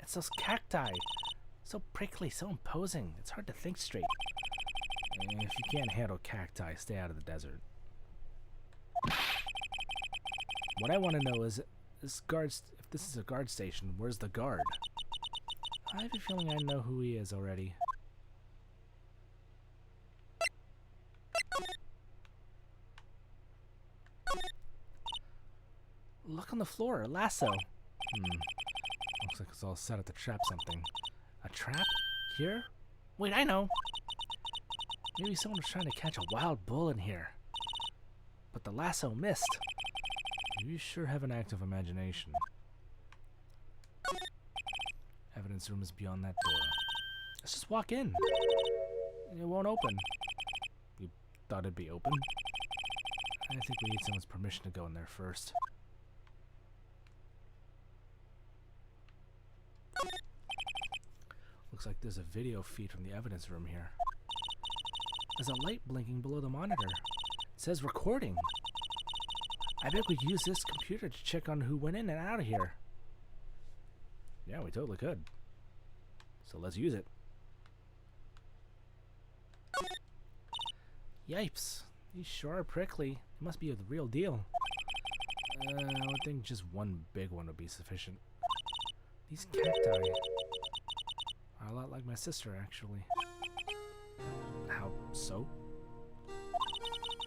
It's those cacti! So prickly, so imposing. It's hard to think straight. If you can't handle cacti, stay out of the desert. What I want to know is, if this is a guard station, where's the guard? I have a feeling I know who he is already. Look on the floor, a lasso. Looks like it's all set up to trap something. A trap? Here? Wait, I know! Maybe someone was trying to catch a wild bull in here. But the lasso missed. You sure have an active imagination. Evidence room is beyond that door. Let's just walk in. It won't open. You thought it'd be open? I think we need someone's permission to go in there first. Looks like there's a video feed from the evidence room here. There's a light blinking below the monitor. It says recording. I bet we could use this computer to check on who went in and out of here. Yeah, we totally could. So let's use it. Yipes. These sure are prickly. It must be the real deal. I would think just one big one would be sufficient. These cacti are a lot like my sister, actually. How so?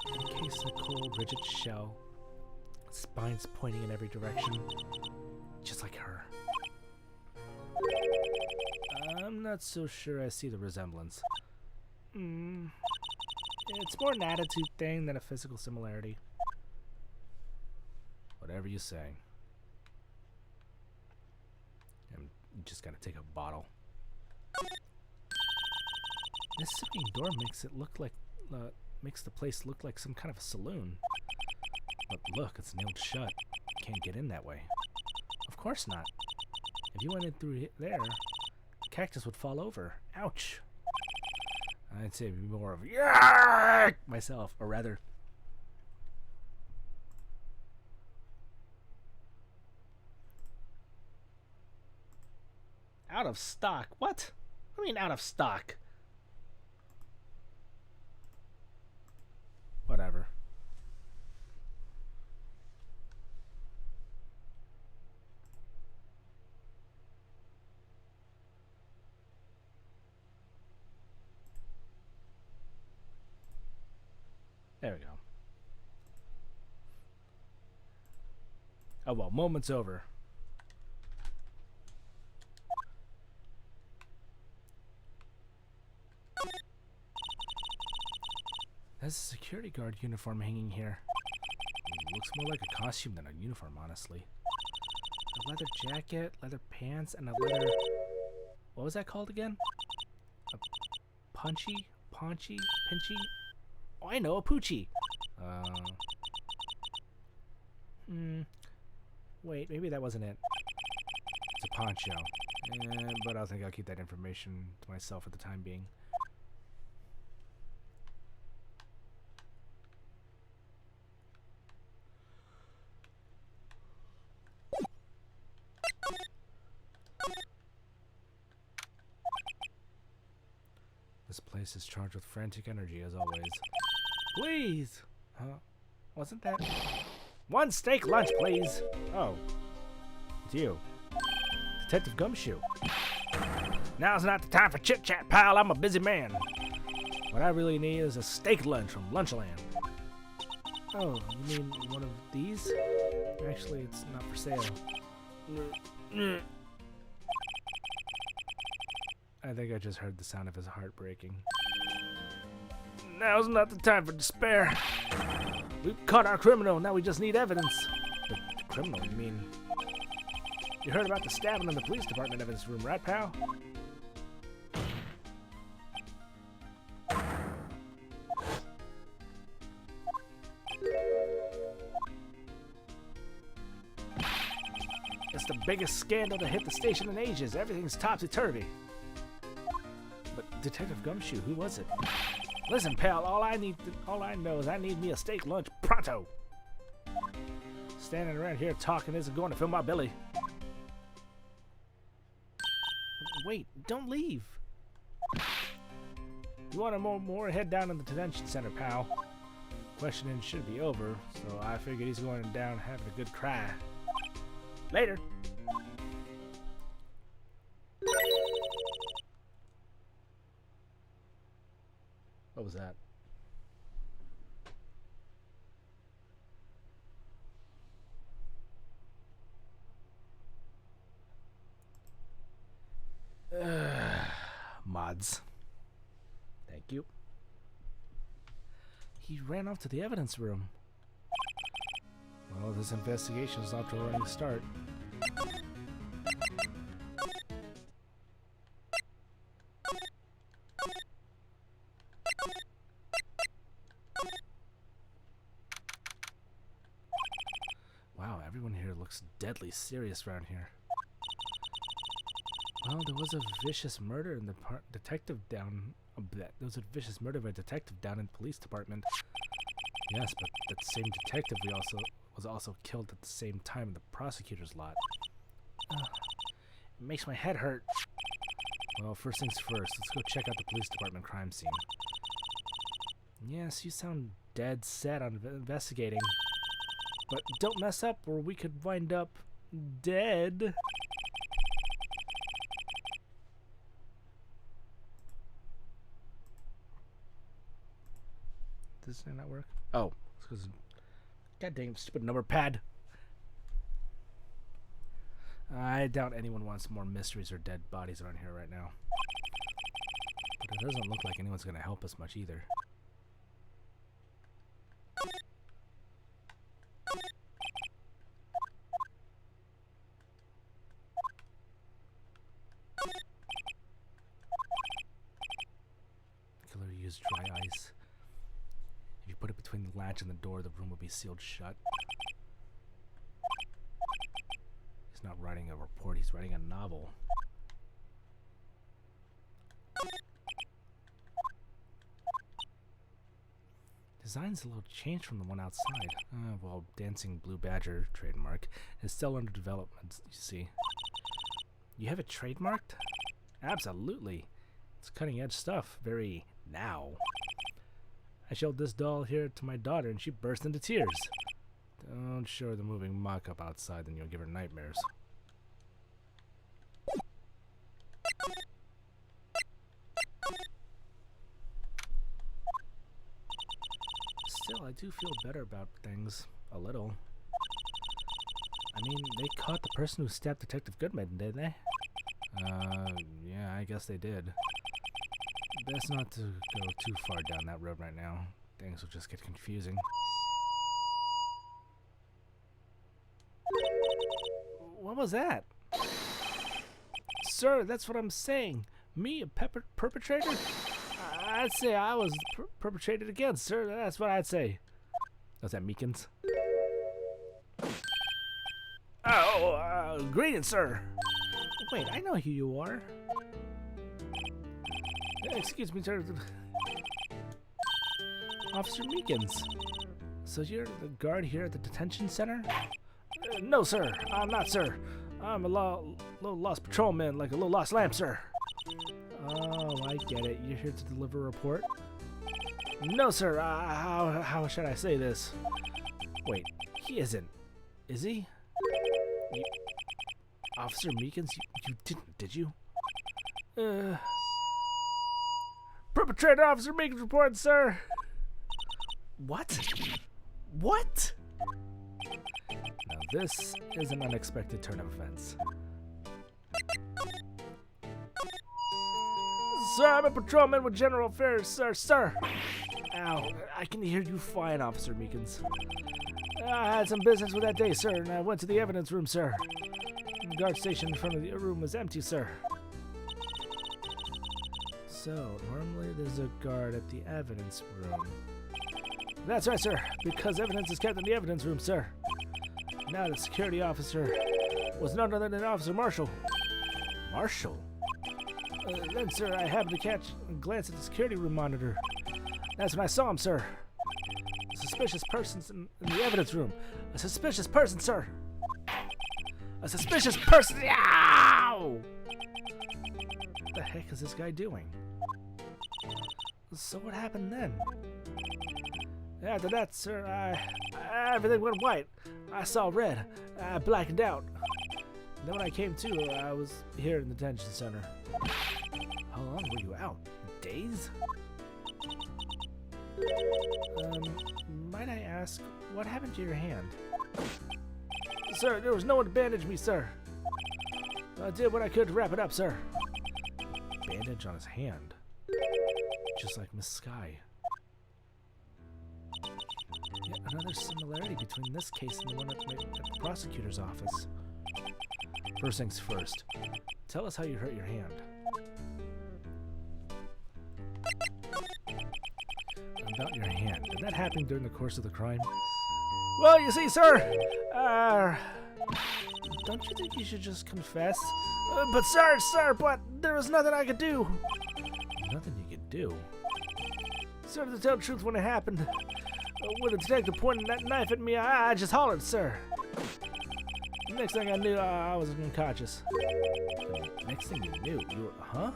Encased in a cold, rigid shell. Spines pointing in every direction. Just like her. I'm not so sure I see the resemblance. It's more an attitude thing than a physical similarity. Whatever you say. I'm just gotta take a bottle. This swinging door makes it look like, makes the place look like some kind of a saloon. But look, it's nailed shut. You can't get in that way. Of course not. If you went in through there, the cactus would fall over. Ouch! I'd say more of yeah myself, or rather. Out of stock? What? What do you mean out of stock? Whatever. There we go. Oh well, moment's over. There's a security guard uniform hanging here. Looks more like a costume than a uniform, honestly. A leather jacket, leather pants, and a leather... What was that called again? A punchy? Paunchy? Pinchy? Oh, I know, a poochie! Wait, maybe that wasn't it. It's a poncho. But I think I'll keep that information to myself for the time being. This place is charged with frantic energy, as always. Please! Huh? Wasn't that... One steak lunch, please! Oh. It's you. Detective Gumshoe. Now's not the time for chit-chat, pal. I'm a busy man. What I really need is a steak lunch from Lunchland. Oh, you mean one of these? Actually, it's not for sale. I think I just heard the sound of his heart breaking. Now's not the time for despair. We've caught our criminal, now we just need evidence. The criminal, you mean? You heard about the stabbing in the police department evidence room, right, pal? It's the biggest scandal to hit the station in ages. Everything's topsy-turvy. But Detective Gumshoe, who was it? Listen, pal, all I know is I need me a steak lunch pronto. Standing around here talking isn't going to fill my belly. Wait, don't leave. You want to more head down to the detention center, pal. Questioning should be over, so I figured he's going down having a good cry. Later. What was that? Mods. Thank you. He ran off to the evidence room. Well, this investigation is off to a running start. Wow, everyone here looks deadly serious around here. Well, there was a vicious murder in the detective down. There was a vicious murder of a detective down in the police department. Yes, but that same detective was also killed at the same time in the prosecutor's lot. It makes my head hurt. Well, first things first, let's go check out the police department crime scene. Yes, you sound dead set on investigating. But don't mess up or we could wind up dead. Does this not work? Oh, it's because god dang stupid number pad. I doubt anyone wants more mysteries or dead bodies around here right now. But it doesn't look like anyone's gonna help us much either. Killer used dry ice. If you put it between the latch and the door, the room will be sealed shut. He's not writing a report, he's writing a novel. Design's a little changed from the one outside. Well, Dancing Blue Badger trademark is still under development, you see. You have it trademarked? Absolutely. It's cutting edge stuff. Very now. I showed this doll here to my daughter and she burst into tears. Don't show her the moving mock-up outside, then you'll give her nightmares. Still, I do feel better about things. A little. I mean, they caught the person who stabbed Detective Goodman, didn't they? Yeah, I guess they did. Best not to go too far down that road right now. Things will just get confusing. What was that? Sir, that's what I'm saying. Me, a perpetrator? I'd say I was perpetrated against, sir. That's what I'd say. Was that Meekins? Oh, greetings, sir. Wait, I know who you are. Excuse me, sir. Officer Meekins. So you're the guard here at the detention center? No, sir. I'm not, sir. I'm a little lost patrolman, like a little lost lamb, sir. Oh, I get it. You're here to deliver a report? No, sir. How should I say this? Wait, he isn't. Is he? Officer Meekins, you didn't, did you? Perpetrator Officer Meekins reported, sir. What? What? Now this is an unexpected turn of events. Sir, I'm a patrolman with General Affairs, sir. Sir! Ow, I can hear you fine, Officer Meekins. I had some business with that day, sir, and I went to the evidence room, sir. The guard station in front of the room was empty, sir. So, normally there's a guard at the evidence room. That's right, sir, because evidence is kept in the evidence room, sir. Now the security officer was none other than Officer Marshall. Marshall? Then, sir, I happened to catch a glance at the security room monitor. That's when I saw him, sir. A suspicious person's in the evidence room. A suspicious person, sir. A suspicious person. Ow! What the heck is this guy doing? So what happened then? After that, sir, everything went white. I saw red. I blackened out. Then when I came to, I was here in the detention center. How long were you out? Days? Might I ask, what happened to your hand? Sir, there was no one to bandage me, sir. I did what I could to wrap it up, sir. Bandage on his hand. Just like Miss Sky. Yet another similarity between this case and the one at the prosecutor's office. First things first, tell us how you hurt your hand. About your hand, did that happen during the course of the crime? Well, you see, sir, don't you think you should just confess? But sir, but there was nothing I could do. Nothing you could do? Sir, to tell the truth, when it happened, when the detective pointed that knife at me, I just hollered, sir. The next thing I knew, I was unconscious. The next thing you knew, you were, huh?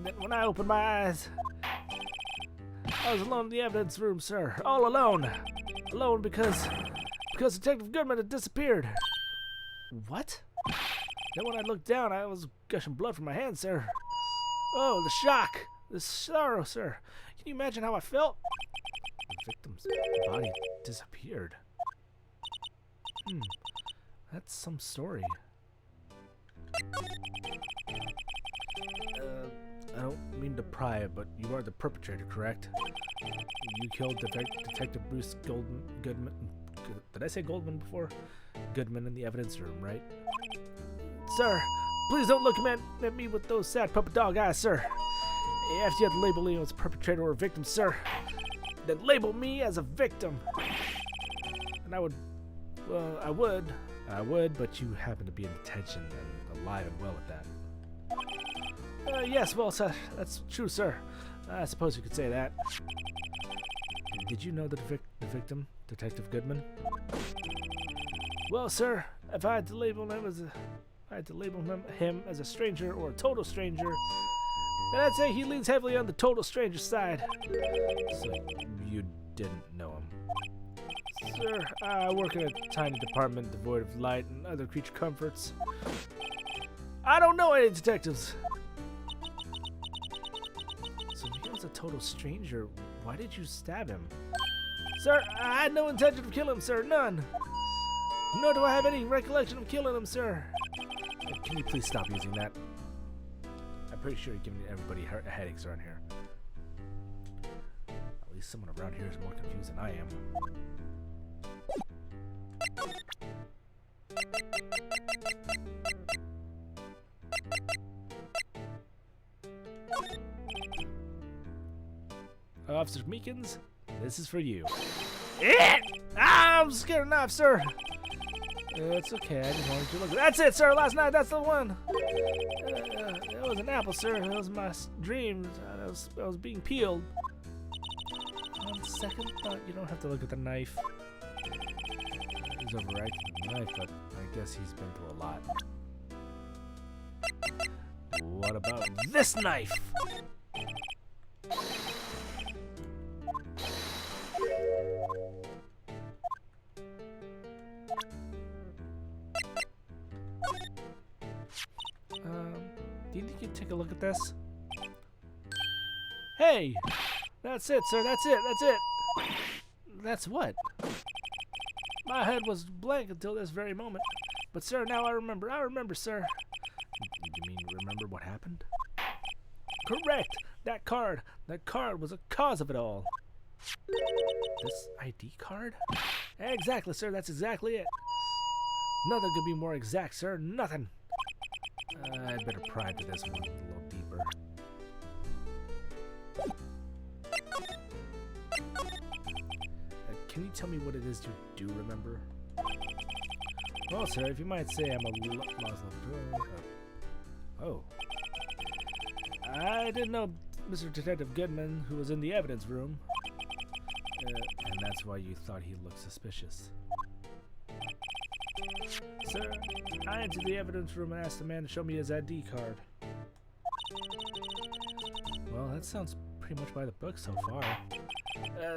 Then when I opened my eyes, I was alone in the evidence room, sir. All alone. Alone because Detective Goodman had disappeared. What? Then when I looked down, I was gushing blood from my hand, sir. Oh, the shock. The sorrow, sir. Can you imagine how I felt? The victim's body disappeared. That's some story. I don't mean to pry, but you are the perpetrator, correct? You killed Detective Bruce Goodman. Did I say Goldman before? Goodman in the evidence room, right? Sir, please don't look at me with those sad puppet dog eyes, sir. If you had to label me as a perpetrator or a victim, sir, then label me as a victim. And I would, but you happen to be in detention and alive and well at that. Yes, well, sir, that's true, sir. I suppose you could say that. Did you know the victim, Detective Goodman? Well, sir, if I had to label him as a stranger or a total stranger, then I'd say he leans heavily on the total stranger side. So you didn't know him? Sir, I work in a tiny department devoid of light and other creature comforts. I don't know any detectives. So if he was a total stranger, why did you stab him? Sir, I had no intention of killing him, sir, none. Nor do I have any recollection of killing him, sir. Can you please stop using that? I'm pretty sure you're giving everybody headaches around here. At least someone around here is more confused than I am. Officer Meekins, this is for you. I'm scared of knives, sir. It's okay, I just wanted you to look. That's it, sir, last night, that's the one. It was an apple, sir. It was my dream. I was being peeled. On second thought, you don't have to look at the knife. He's overacting with the knife, but I guess he's been through a lot. What about this knife? Do you think you'd take a look at this? Hey! That's it, sir, that's it, that's it! That's what? My head was blank until this very moment. But sir, now I remember, sir. You mean remember what happened? Correct! That card was a cause of it all. This ID card? Exactly, sir, that's exactly it. Nothing could be more exact, sir, nothing. I'd better pry into this one a little deeper. Can you tell me what it is you do remember? Well, sir, if you might say I'm a Muslim. Oh. I didn't know Mr. Detective Goodman, who was in the evidence room. And that's why you thought he looked suspicious. Sir, I entered the evidence room and asked the man to show me his ID card. Well, that sounds pretty much by the book so far.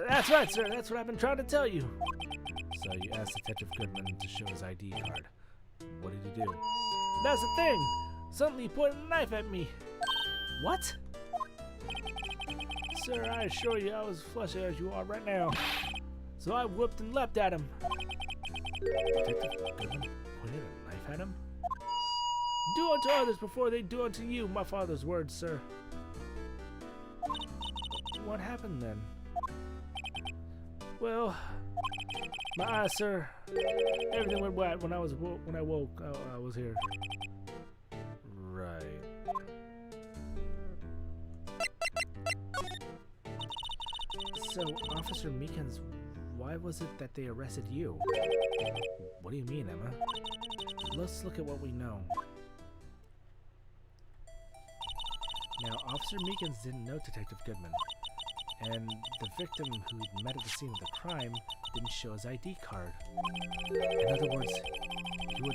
That's right, sir. That's what I've been trying to tell you. So you asked Detective Goodman to show his ID card. What did he do? That's the thing. Suddenly he pointed a knife at me. What? Sir, I assure you I was flushing as you are right now. So I whooped and leapt at him. Detective Goodman pointed a knife at him? Do unto others before they do unto you, my father's words, sir. What happened then? Well, my eyes, sir. Everything went white when I woke. I was here. Right. So, Officer Meekins, why was it that they arrested you? What do you mean, Emma? Let's look at what we know. Now, Officer Meekins didn't know Detective Goodman, and the victim who he'd met at the scene of the crime didn't show his ID card. In other words, you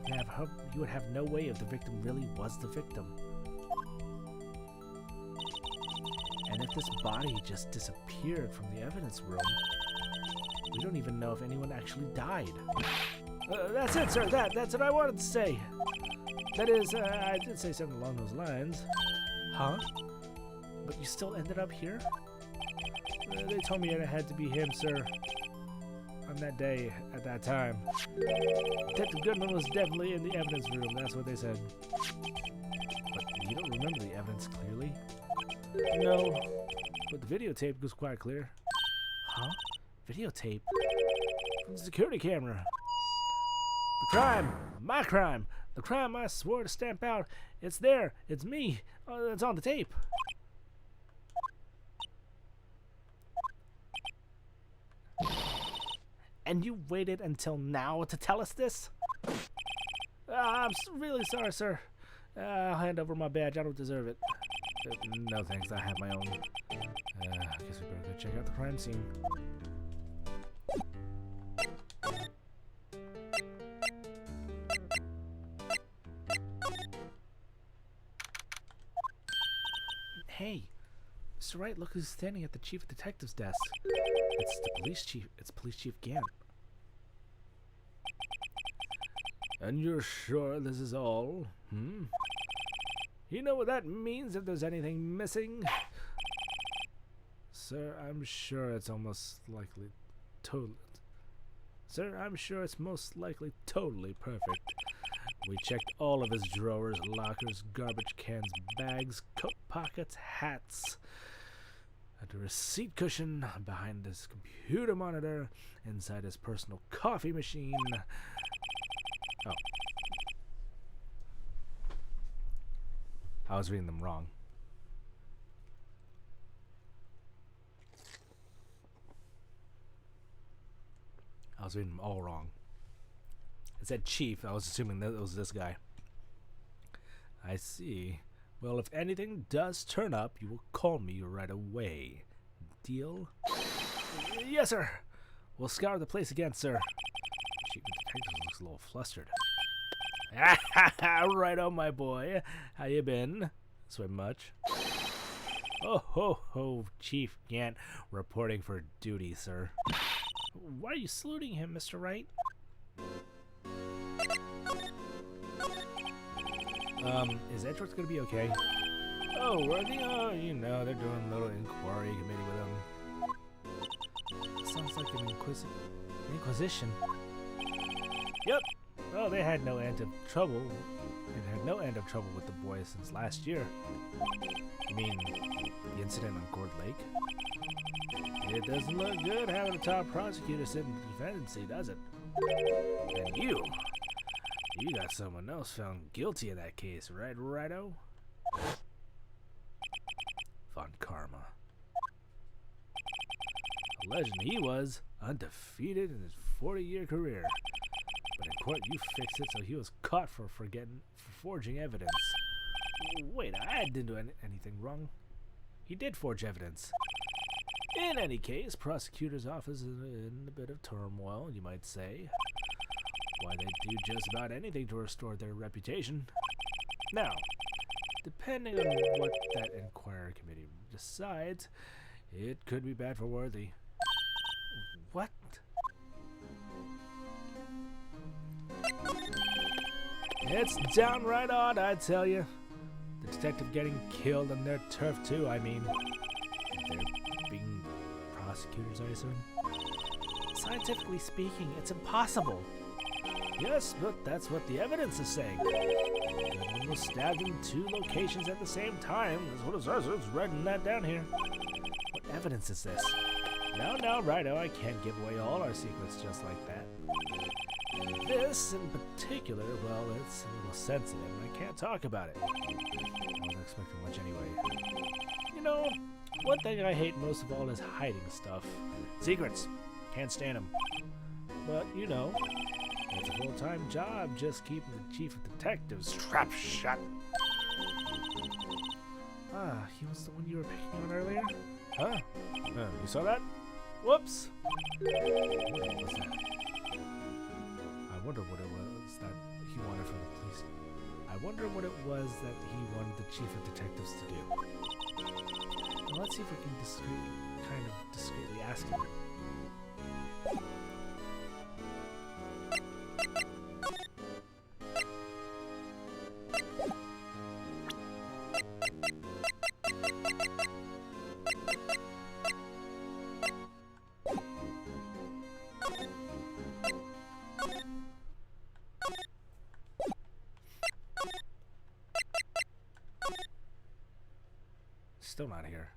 would have no way if the victim really was the victim. And if this body just disappeared from the evidence room, we don't even know if anyone actually died. That's it, sir. That's what I wanted to say. That is, I did say something along those lines. Huh? But you still ended up here? They told me it had to be him, sir. On that day, at that time. Detective Goodman was definitely in the evidence room. That's what they said. But you don't remember the evidence clearly? No, but the videotape was quite clear. Huh? Videotape? From the security camera. The crime! My crime! The crime I swore to stamp out. It's there. It's me. It's on the tape. And you waited until now to tell us this? I'm really sorry, sir. I'll hand over my badge. I don't deserve it. No thanks, I have my own. I guess we better go check out the crime scene. Mr. Wright, look who's standing at the chief of detective's desk. It's the police chief. It's Police Chief Gant. And you're sure this is all? You know what that means if there's anything missing? Sir, I'm sure it's most likely totally perfect. We checked all of his drawers, lockers, garbage cans, bags, coat pockets, hats, a receipt cushion behind his computer monitor, inside his personal coffee machine. Oh. I was reading them wrong. I was reading them all wrong. It said chief. I was assuming that it was this guy. I see. Well, if anything does turn up, you will call me right away. Deal? Yes, sir. We'll scour the place again, sir. Chief Detective looks a little flustered. Right on, my boy. How you been? Swim much? Oh, ho, ho, Chief Gant, reporting for duty, sir. Why are you saluting him, Mr. Wright? Is Edgeworth gonna be okay? Oh, worthy? Oh, you know, they're doing a little inquiry committee with him. Sounds like an inquisition. Yep. Well, they had no end of trouble. They've had no end of trouble with the boy since last year. You mean the incident on Cord Lake? It doesn't look good having a top prosecutor sit in the defendant seat, does it? And you got someone else found guilty in that case, right, Righto? Von Karma. A legend he was, undefeated in his 40-year career. But in court, you fixed it so he was caught for forging evidence. Wait, I didn't do anything wrong. He did forge evidence. In any case, prosecutor's office is in a bit of turmoil, you might say. Why, they do just about anything to restore their reputation. Now, depending on what that inquiry committee decides, it could be bad for Worthy. What? It's downright odd, I tell you. The detective getting killed on their turf too, I mean. They're being prosecutors, I assume? Scientifically speaking, it's impossible. Yes, but that's what the evidence is saying. Everyone was stabbed in 2 locations at the same time. That's what it says. It's writing that down here. What evidence is this? No, Righto, I can't give away all our secrets just like that. This, in particular, well, it's a little sensitive, and I can't talk about it. I wasn't expecting much anyway. You know, one thing I hate most of all is hiding stuff. Secrets. Can't stand them. But, you know, it's a full-time job just keeping the chief of detectives trapped shut. Ah, he was the one you were picking on earlier? Huh? You saw that? Whoops! What was that? I wonder what it was that he wanted from the police. I wonder what it was that he wanted the chief of detectives to do. Well, let's see if we can discreetly ask him. Still not here.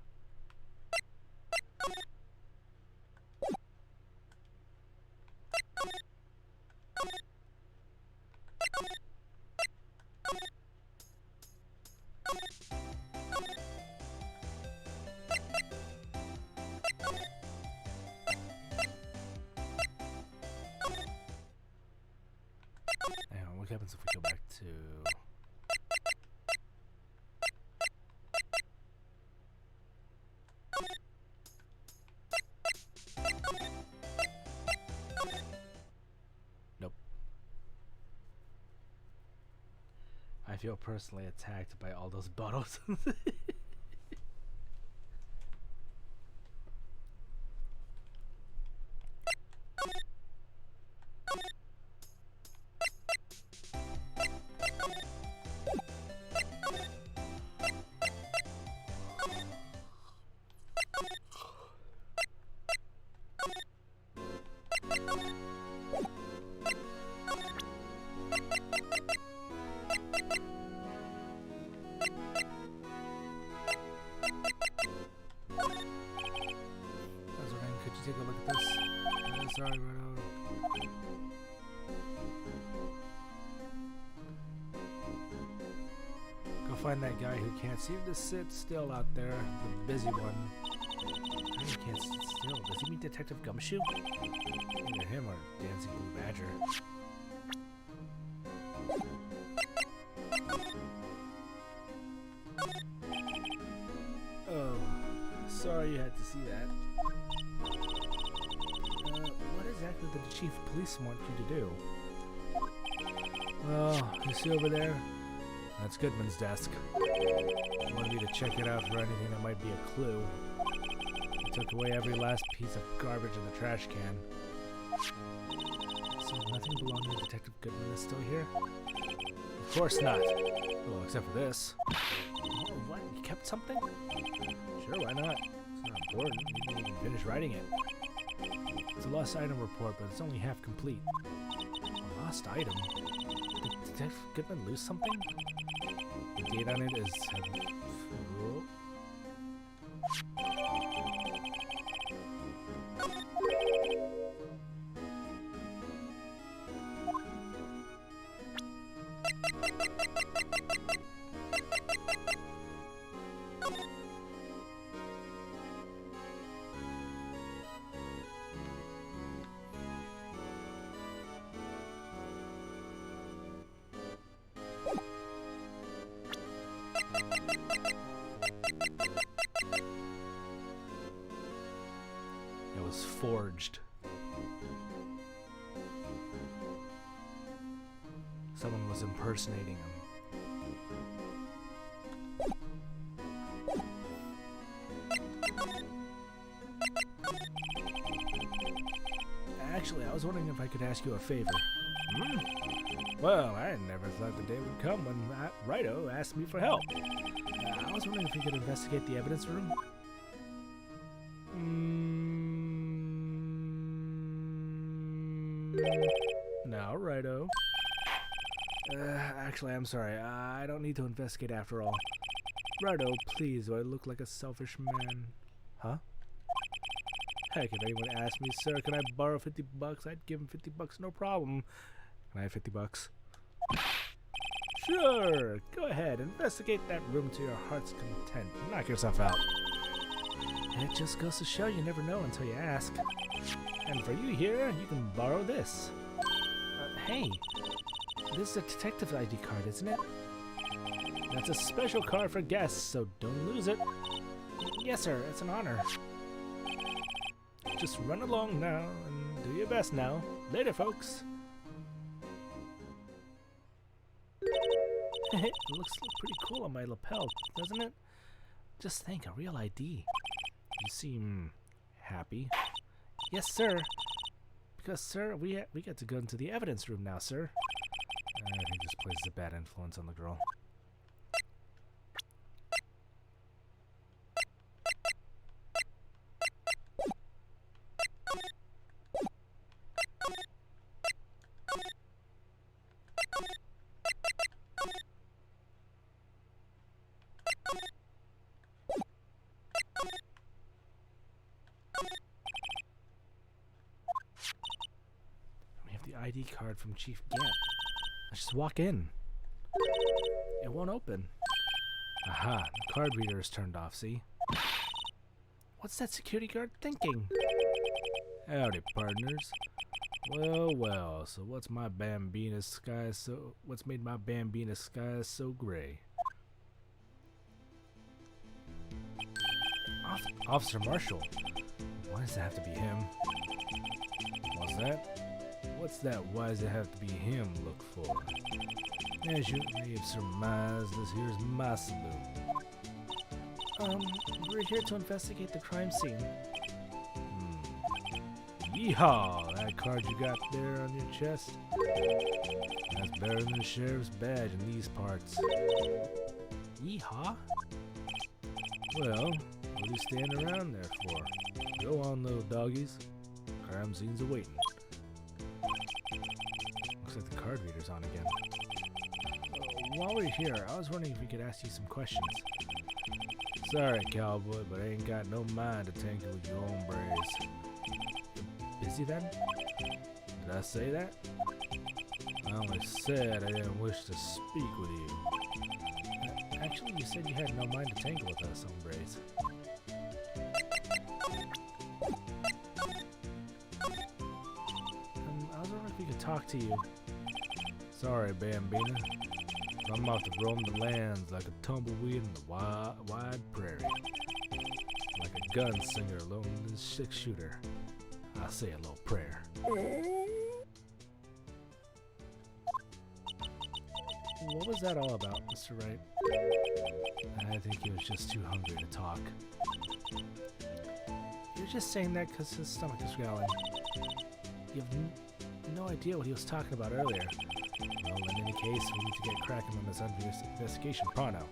Hang on, what happens if we go back to... Nope. I feel personally attacked by all those bottles. take a look at this? Sorry, Righto. Go find that guy who can't seem to sit still out there, the busy one. He can't sit still. Does he mean Detective Gumshoe? Either him or Dancing Blue Badger. Oh, sorry you had to see that. What exactly did the chief of police want you to do? Well, you see over there? That's Goodman's desk. He wanted me to check it out for anything that might be a clue. He took away every last piece of garbage in the trash can. So nothing belonging to Detective Goodman is still here? Of course not. Well, except for this. Oh, what? You kept something? Sure, why not? It's not important. You didn't even finish writing it. It's a lost item report, but it's only half complete. A lost item? Did Detective Goodman lose something? The date on it is... Oh. It was forged. Someone was impersonating him. Actually, I was wondering if I could ask you a favor. Hmm? Well, I never thought the day would come when Righto asked me for help. I was wondering if we could investigate the evidence room. No, Righto. Actually, I'm sorry. I don't need to investigate after all. Righto, please, do I look like a selfish man? Huh? Heck, if anyone asked me, sir, can I borrow $50? I'd give him $50, no problem. Can I have $50? Sure, go ahead, investigate that room to your heart's content. Knock yourself out. It just goes to show you never know until you ask. And for you here, you can borrow this. Hey, this is a detective ID card, isn't it? That's a special card for guests, so don't lose it. Yes, sir, it's an honor. Just run along now and do your best now. Later, folks. It looks pretty cool on my lapel, doesn't it? Just think, a real ID. You seem happy. Yes, sir. Because, sir, we get to go into the evidence room now, sir. I think this places a bad influence on the girl. ID card from Chief Gant. Let's just walk in. It won't open. Aha, the card reader is turned off, see? What's that security guard thinking? Howdy, partners. Well, well, so what's my Bambina sky so... What's made my Bambina sky so gray? Officer Marshall. Why does it have to be him? What's that? What's that why does it have to be him look for? As you may have surmised, this here's my saloon. We're here to investigate the crime scene. Yeehaw! That card you got there on your chest? That's better than the sheriff's badge in these parts. Yeehaw? Well, what are you standing around there for? Go on, little doggies. Crime scene's awaiting. Looks like the card reader's on again. While we're here, I was wondering if we could ask you some questions. Sorry, cowboy, but I ain't got no mind to tangle with your hombres. Busy then? Did I say that? I only said I didn't wish to speak with you. Actually, you said you had no mind to tangle with us, hombres. I was wondering if we could talk to you. Sorry, Bambina. But I'm off to roam the lands like a tumbleweed in the wide prairie. Like a gunslinger alone in a six-shooter. I say a little prayer. What was that all about, Mr. Wright? I think he was just too hungry to talk. You're just saying that because his stomach is growling. You have no idea what he was talking about earlier. Well, in any case, we need to get cracking on this investigation pronto.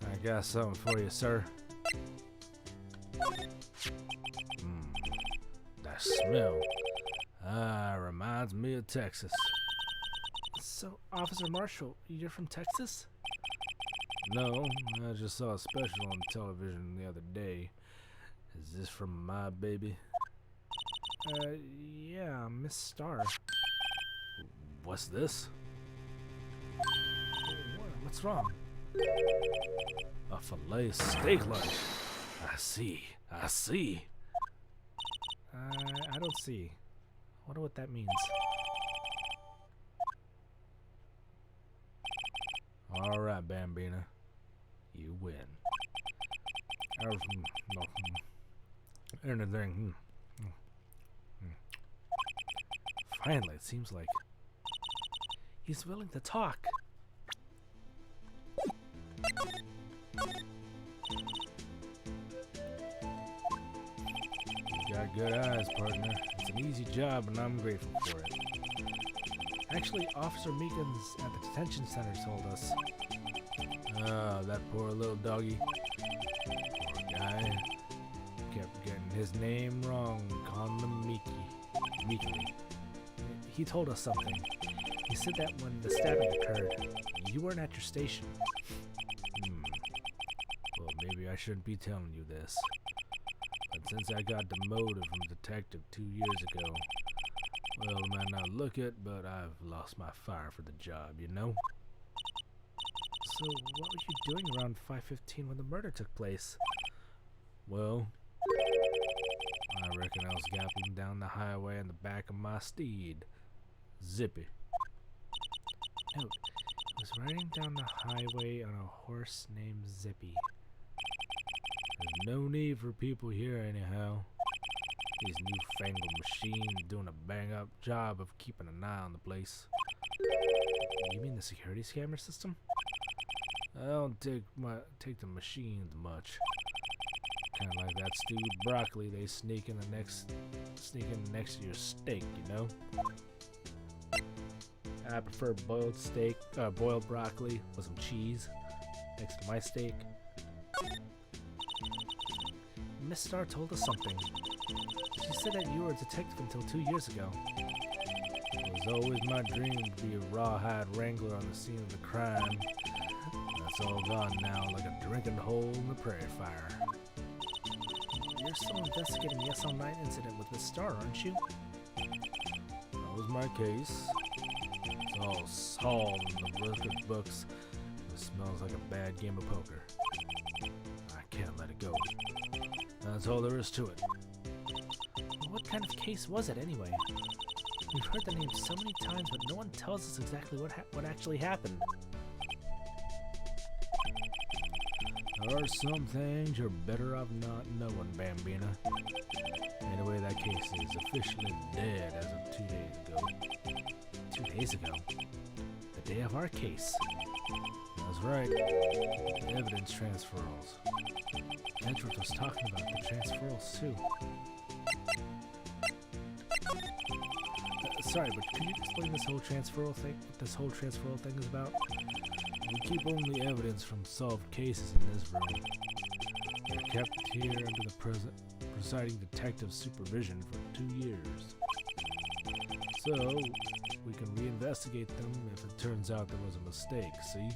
I got something for you, sir. That smell. Reminds me of Texas. So, Officer Marshall, you're from Texas? No, I just saw a special on television the other day. Is this from my baby? Yeah, Miss Starr. What's this? What's wrong? A filet steak lunch. I see. I don't see. I wonder what that means. Alright, Bambina. You win. Anything. Finally, it seems like he's willing to talk. You got good eyes, partner. It's an easy job, and I'm grateful for it. Actually, Officer Meekins at the detention center told us. Oh, that poor little doggy. Poor guy. Kept getting his name wrong, calling him Meeky. He told us something. He said that when the stabbing occurred, you weren't at your station. Well, maybe I shouldn't be telling you this. But since I got demoted from detective 2 years ago, well, it might not look it, but I've lost my fire for the job, you know? So, what were you doing around 5:15 when the murder took place? Well, I reckon I was galloping down the highway on the back of my steed, Zippy. Note, I was riding down the highway on a horse named Zippy. There's no need for people here anyhow. These newfangled machines doing a bang-up job of keeping an eye on the place. You mean the security camera system? I don't take the machines much. Kind of like that stewed broccoli they sneak in next to your steak, you know. I prefer boiled broccoli with some cheese next to my steak. Miss Starr told us something. She said that you were a detective until 2 years ago. It was always my dream to be a rawhide wrangler on the scene of the crime. That's all gone now, like a drinking hole in the prairie fire. You're still investigating the SL9 incident with Miss Starr, aren't you? That was my case. It's all solved in the record books. It smells like a bad game of poker. I can't let it go. That's all there is to it. What kind of case was it, anyway? We've heard the name so many times, but no one tells us exactly what actually happened. There are some things you're better off not knowing, Bambina. Anyway, that case is officially dead as of 2 days ago. 2 days ago? The day of our case. That's right. Evidence transferals. Edgeworth was talking about the transferals, too. Sorry, but can you explain this whole transferal thing? What this whole transferal thing is about? We keep only evidence from solved cases in this room. They're kept here under the presiding detective's supervision for 2 years. So, we can reinvestigate them if it turns out there was a mistake, see?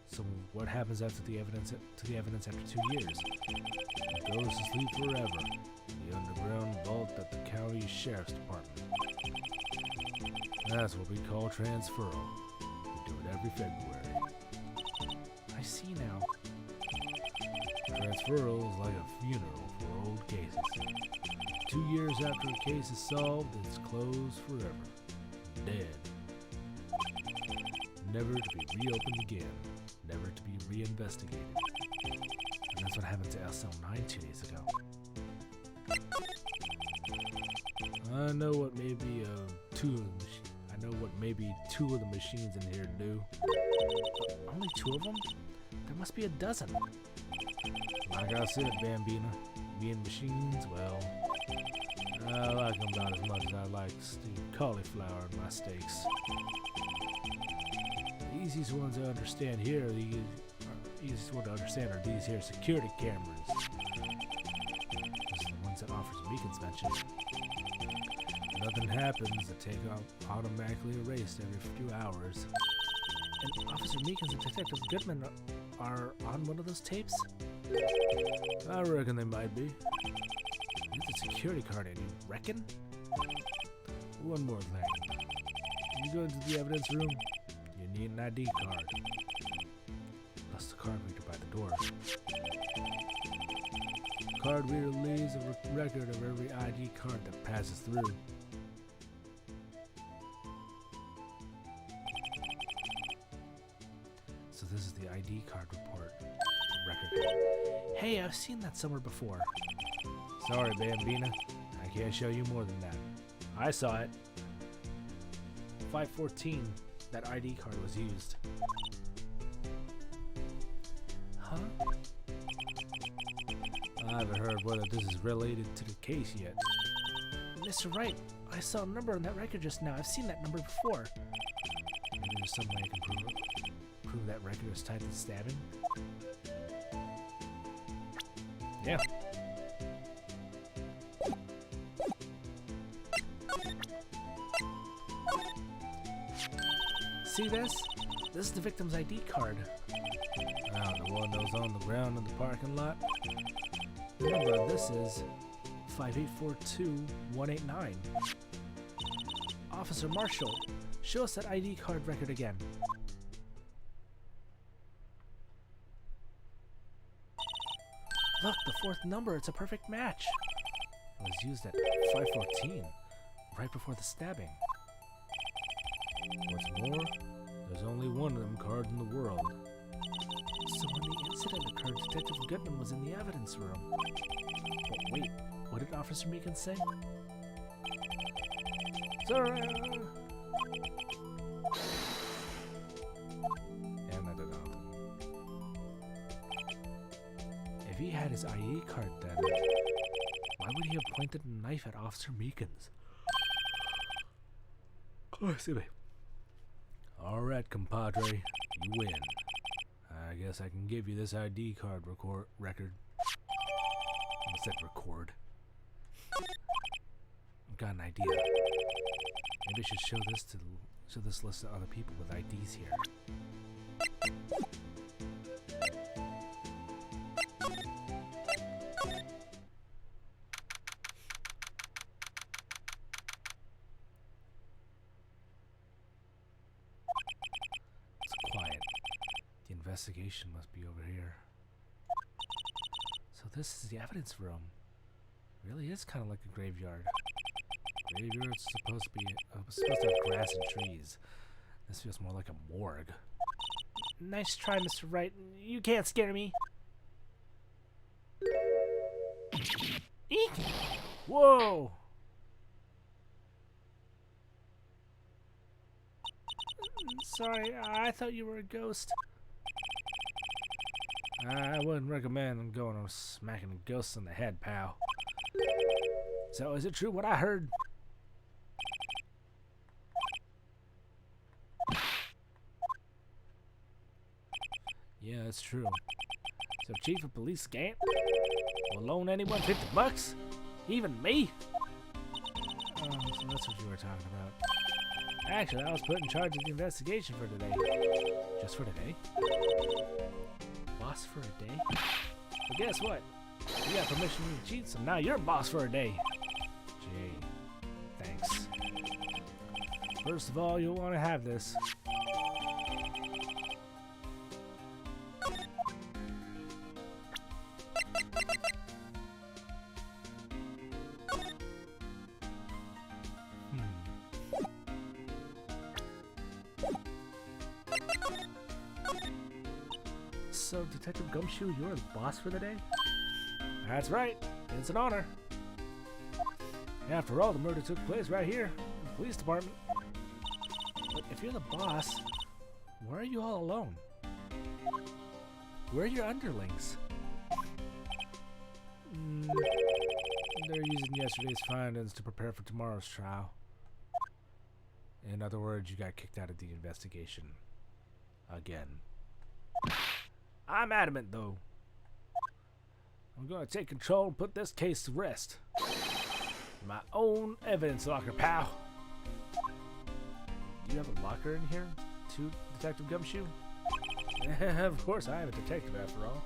So what happens after the evidence after 2 years? It goes to sleep forever. The underground vault at the county sheriff's department. That's what we call transferal. We do it every February. I see now. Transferal is like a funeral for old cases. 2 years after a case is solved, it's closed forever. Dead. Never to be reopened again. Never to be reinvestigated. And that's what happened to SL9 2 days ago. I know what maybe two of the machines in here do. Only 2 of them? There must be a dozen. Like I said, Bambina, me and machines, well, I like them about as much as I like stewed cauliflower in my steaks. The easiest ones to understand here are these here security cameras. These are the ones that Officer Meekins mentioned. Nothing happens, the takeoff automatically erased every few hours. And Officer Meekins and Detective Goodman are on one of those tapes? I reckon they might be. Use the security card in, you reckon? One more thing. When you go into the evidence room, you need an ID card. Plus the card reader by the door. The card reader leaves a record of every ID card that passes through. So this is the ID card report record. Hey, I've seen that somewhere before. Sorry, Bambina. I can't show you more than that. I saw it. 514, that ID card was used. Huh? I haven't heard whether this is related to the case yet. Mr. Wright, I saw a number on that record just now. I've seen that number before. Maybe there's some way I can prove that record is tied to the stabbing? Yeah. See this? This is the victim's ID card. Ah, the one that was on the ground in the parking lot? The number of this is 5842189. Officer Marshall, show us that ID card record again. Look, the 4th number, it's a perfect match. It was used at 514, right before the stabbing. What's more, there's only one of them cards in the world. So when the incident occurred, Detective Goodman was in the evidence room. But wait, what did Officer Meekins say? Sorry! And I don't know. If he had his ID card then, why would he have pointed a knife at Officer Meekins? Oh, excuse me. Alright, compadre, you win. I guess I can give you this ID card record. I said record. I've got an idea. Maybe I should show this list to other people with IDs here. Investigation must be over here. So this is the evidence room. Really is kind of like a graveyard. Graveyard's supposed to have grass and trees. This feels more like a morgue. Nice try, Mr. Wright. You can't scare me. Eek! Whoa! Sorry, I thought you were a ghost. I wouldn't recommend going and smacking ghosts in the head, pal. So, is it true what I heard? Yeah, it's true. So, Chief of Police Gant? Will loan anyone $50? Even me? Oh, so that's what you were talking about. Actually, I was put in charge of the investigation for today. Just for today? Boss for a day? But guess what? You got permission to cheat, so now you're boss for a day. Gee, thanks. First of all, you'll want to have this. So, Detective Gumshoe, you're the boss for the day? That's right. It's an honor. After all, the murder took place right here in the police department. But if you're the boss, why are you all alone? Where are your underlings? They're using yesterday's findings to prepare for tomorrow's trial. In other words, you got kicked out of the investigation. Again. I'm adamant, though. I'm going to take control and put this case to rest. My own evidence locker, pal. Do you have a locker in here, too, Detective Gumshoe? Of course, I am a detective after all.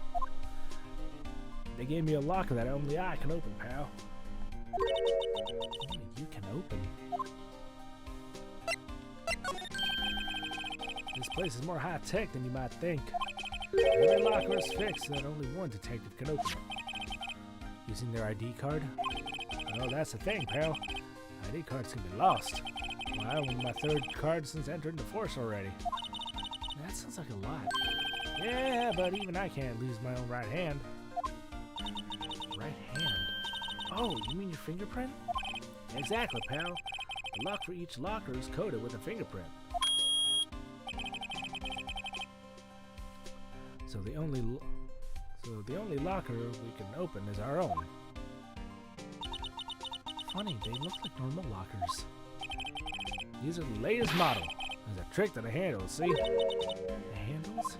They gave me a locker that only I can open, pal. Only you can open? This place is more high-tech than you might think. Every locker is fixed so that only one detective can open it. Using their ID card? Well, that's the thing, pal. ID cards can be lost. Well, I own my third card since entering the force already. That sounds like a lot. Yeah, but even I can't lose my own right hand. Right hand? Oh, you mean your fingerprint? Exactly, pal. The lock for each locker is coded with a fingerprint. So the only locker we can open is our own. Funny, they look like normal lockers. These are the latest model. There's a trick to the handles, see? The handles?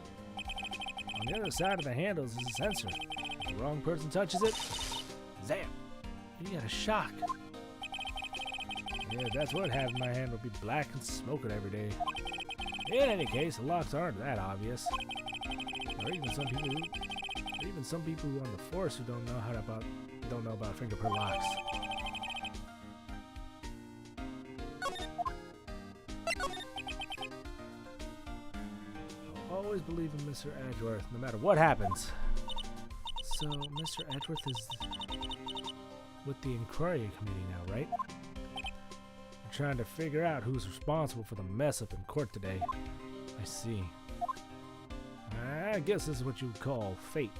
On the other side of the handles is a sensor. If the wrong person touches it, zap! You get a shock. Yeah, that's what having my hand would be black and smoking every day. In any case, the locks aren't that obvious. Or even some people on the force who don't know about fingerprint locks. I'll always believe in Mr. Edgeworth, no matter what happens. So, Mr. Edgeworth is with the inquiry committee now, right? I'm trying to figure out who's responsible for the mess up in court today. I see. I guess this is what you would call fate.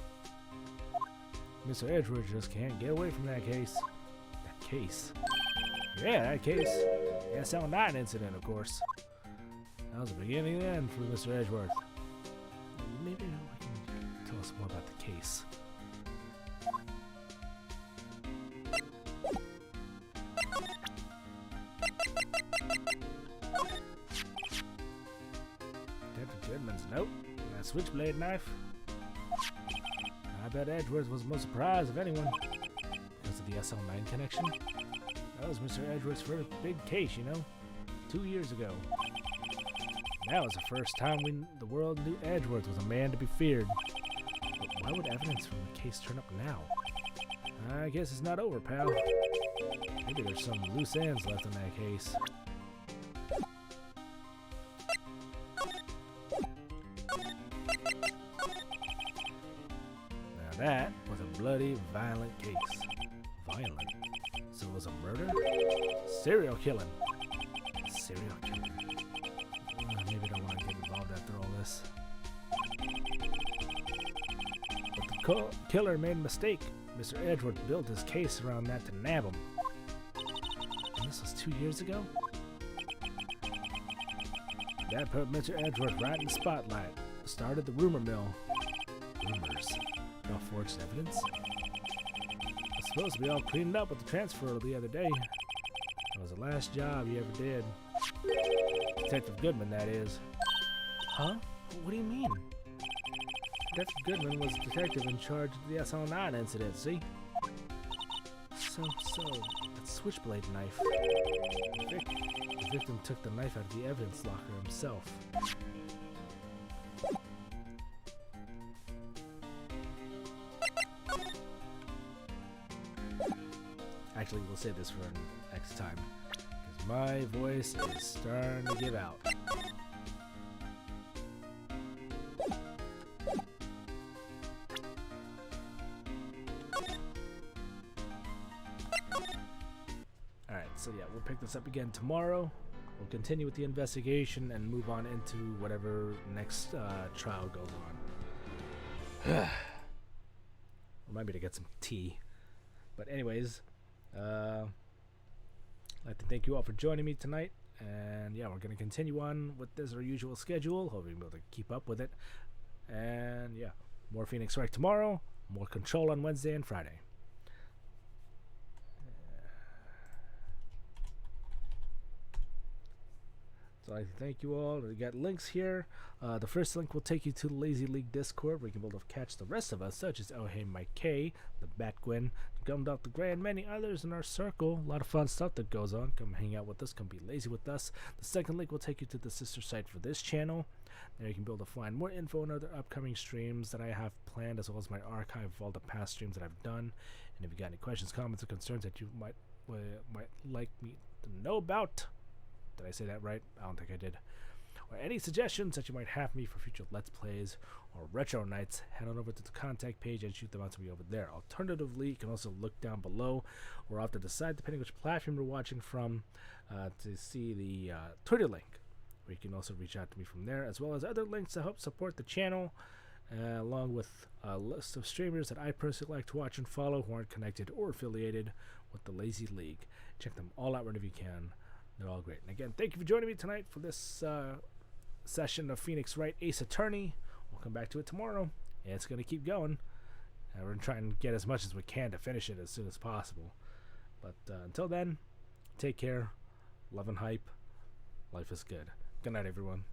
Mr. Edgeworth just can't get away from that case. That case? Yeah, that case. The SL9 incident, of course. That was the beginning and the end for Mr. Edgeworth. Maybe we can tell us more about the case. Deputy Goodman's note. That switchblade knife. I bet Edgeworth was the most surprised of anyone because of the SL9 connection. That was Mr. Edgeworth's first big case, you know, 2 years ago. That was the first time the world knew Edgeworth was a man to be feared. But why would evidence from the case turn up now? I guess it's not over, pal. Maybe there's some loose ends left in that case. Now that was a bloody, violent case. Violent? So it was a murder? Serial killing. Serial killing. Maybe I don't want to get involved after all this. But the killer made a mistake. Mr. Edgeworth built his case around that to nab him. And this was 2 years ago? That put Mr. Edgeworth right in the spotlight. Started the rumor mill. Rumors? No forged evidence? It's supposed to be all cleaned up with the transfer the other day. That was the last job he ever did. Detective Goodman, that is. Huh? What do you mean? Detective Goodman was the detective in charge of the SL9 incident, see? That switchblade knife. The victim took the knife out of the evidence locker himself. Actually, we'll save this for next time, because my voice is starting to give out. Alright, so yeah, we'll pick this up again tomorrow. We'll continue with the investigation and move on into whatever next trial goes on. Remind me to get some tea. But anyways, I'd like to thank you all for joining me tonight. And yeah, we're going to continue on with this our usual schedule. Hoping we'll be able to keep up with it. And yeah, more Phoenix Wright tomorrow. More Control on Wednesday and Friday. So I'd like to thank you all. We got links here. The first link will take you to the Lazy League Discord, where you can be able to catch the rest of us, such as Oh Hey Mike K, the Batgwin, Gummed the Gray, and many others in our circle. A lot of fun stuff that goes on. Come hang out with us. Come be lazy with us. The second link will take you to the sister site for this channel. There you can be able to find more info on other upcoming streams that I have planned, as well as my archive of all the past streams that I've done. And if you got any questions, comments, or concerns that you might like me to know about, did I say that right? I don't think I did. Or any suggestions that you might have me for future Let's Plays or Retro Nights, head on over to the contact page and shoot them out to me over there. Alternatively, you can also look down below, or I'll have to decide, depending which platform you're watching from, to see the Twitter link, where you can also reach out to me from there, as well as other links to help support the channel, along with a list of streamers that I personally like to watch and follow who aren't connected or affiliated with the Lazy League. Check them all out whenever you can. They're all great. And again, thank you for joining me tonight for this session of Phoenix Wright Ace Attorney. We'll come back to it tomorrow. And it's going to keep going. We're going to try and get as much as we can to finish it as soon as possible. But until then, take care. Love and hype. Life is good. Good night, everyone.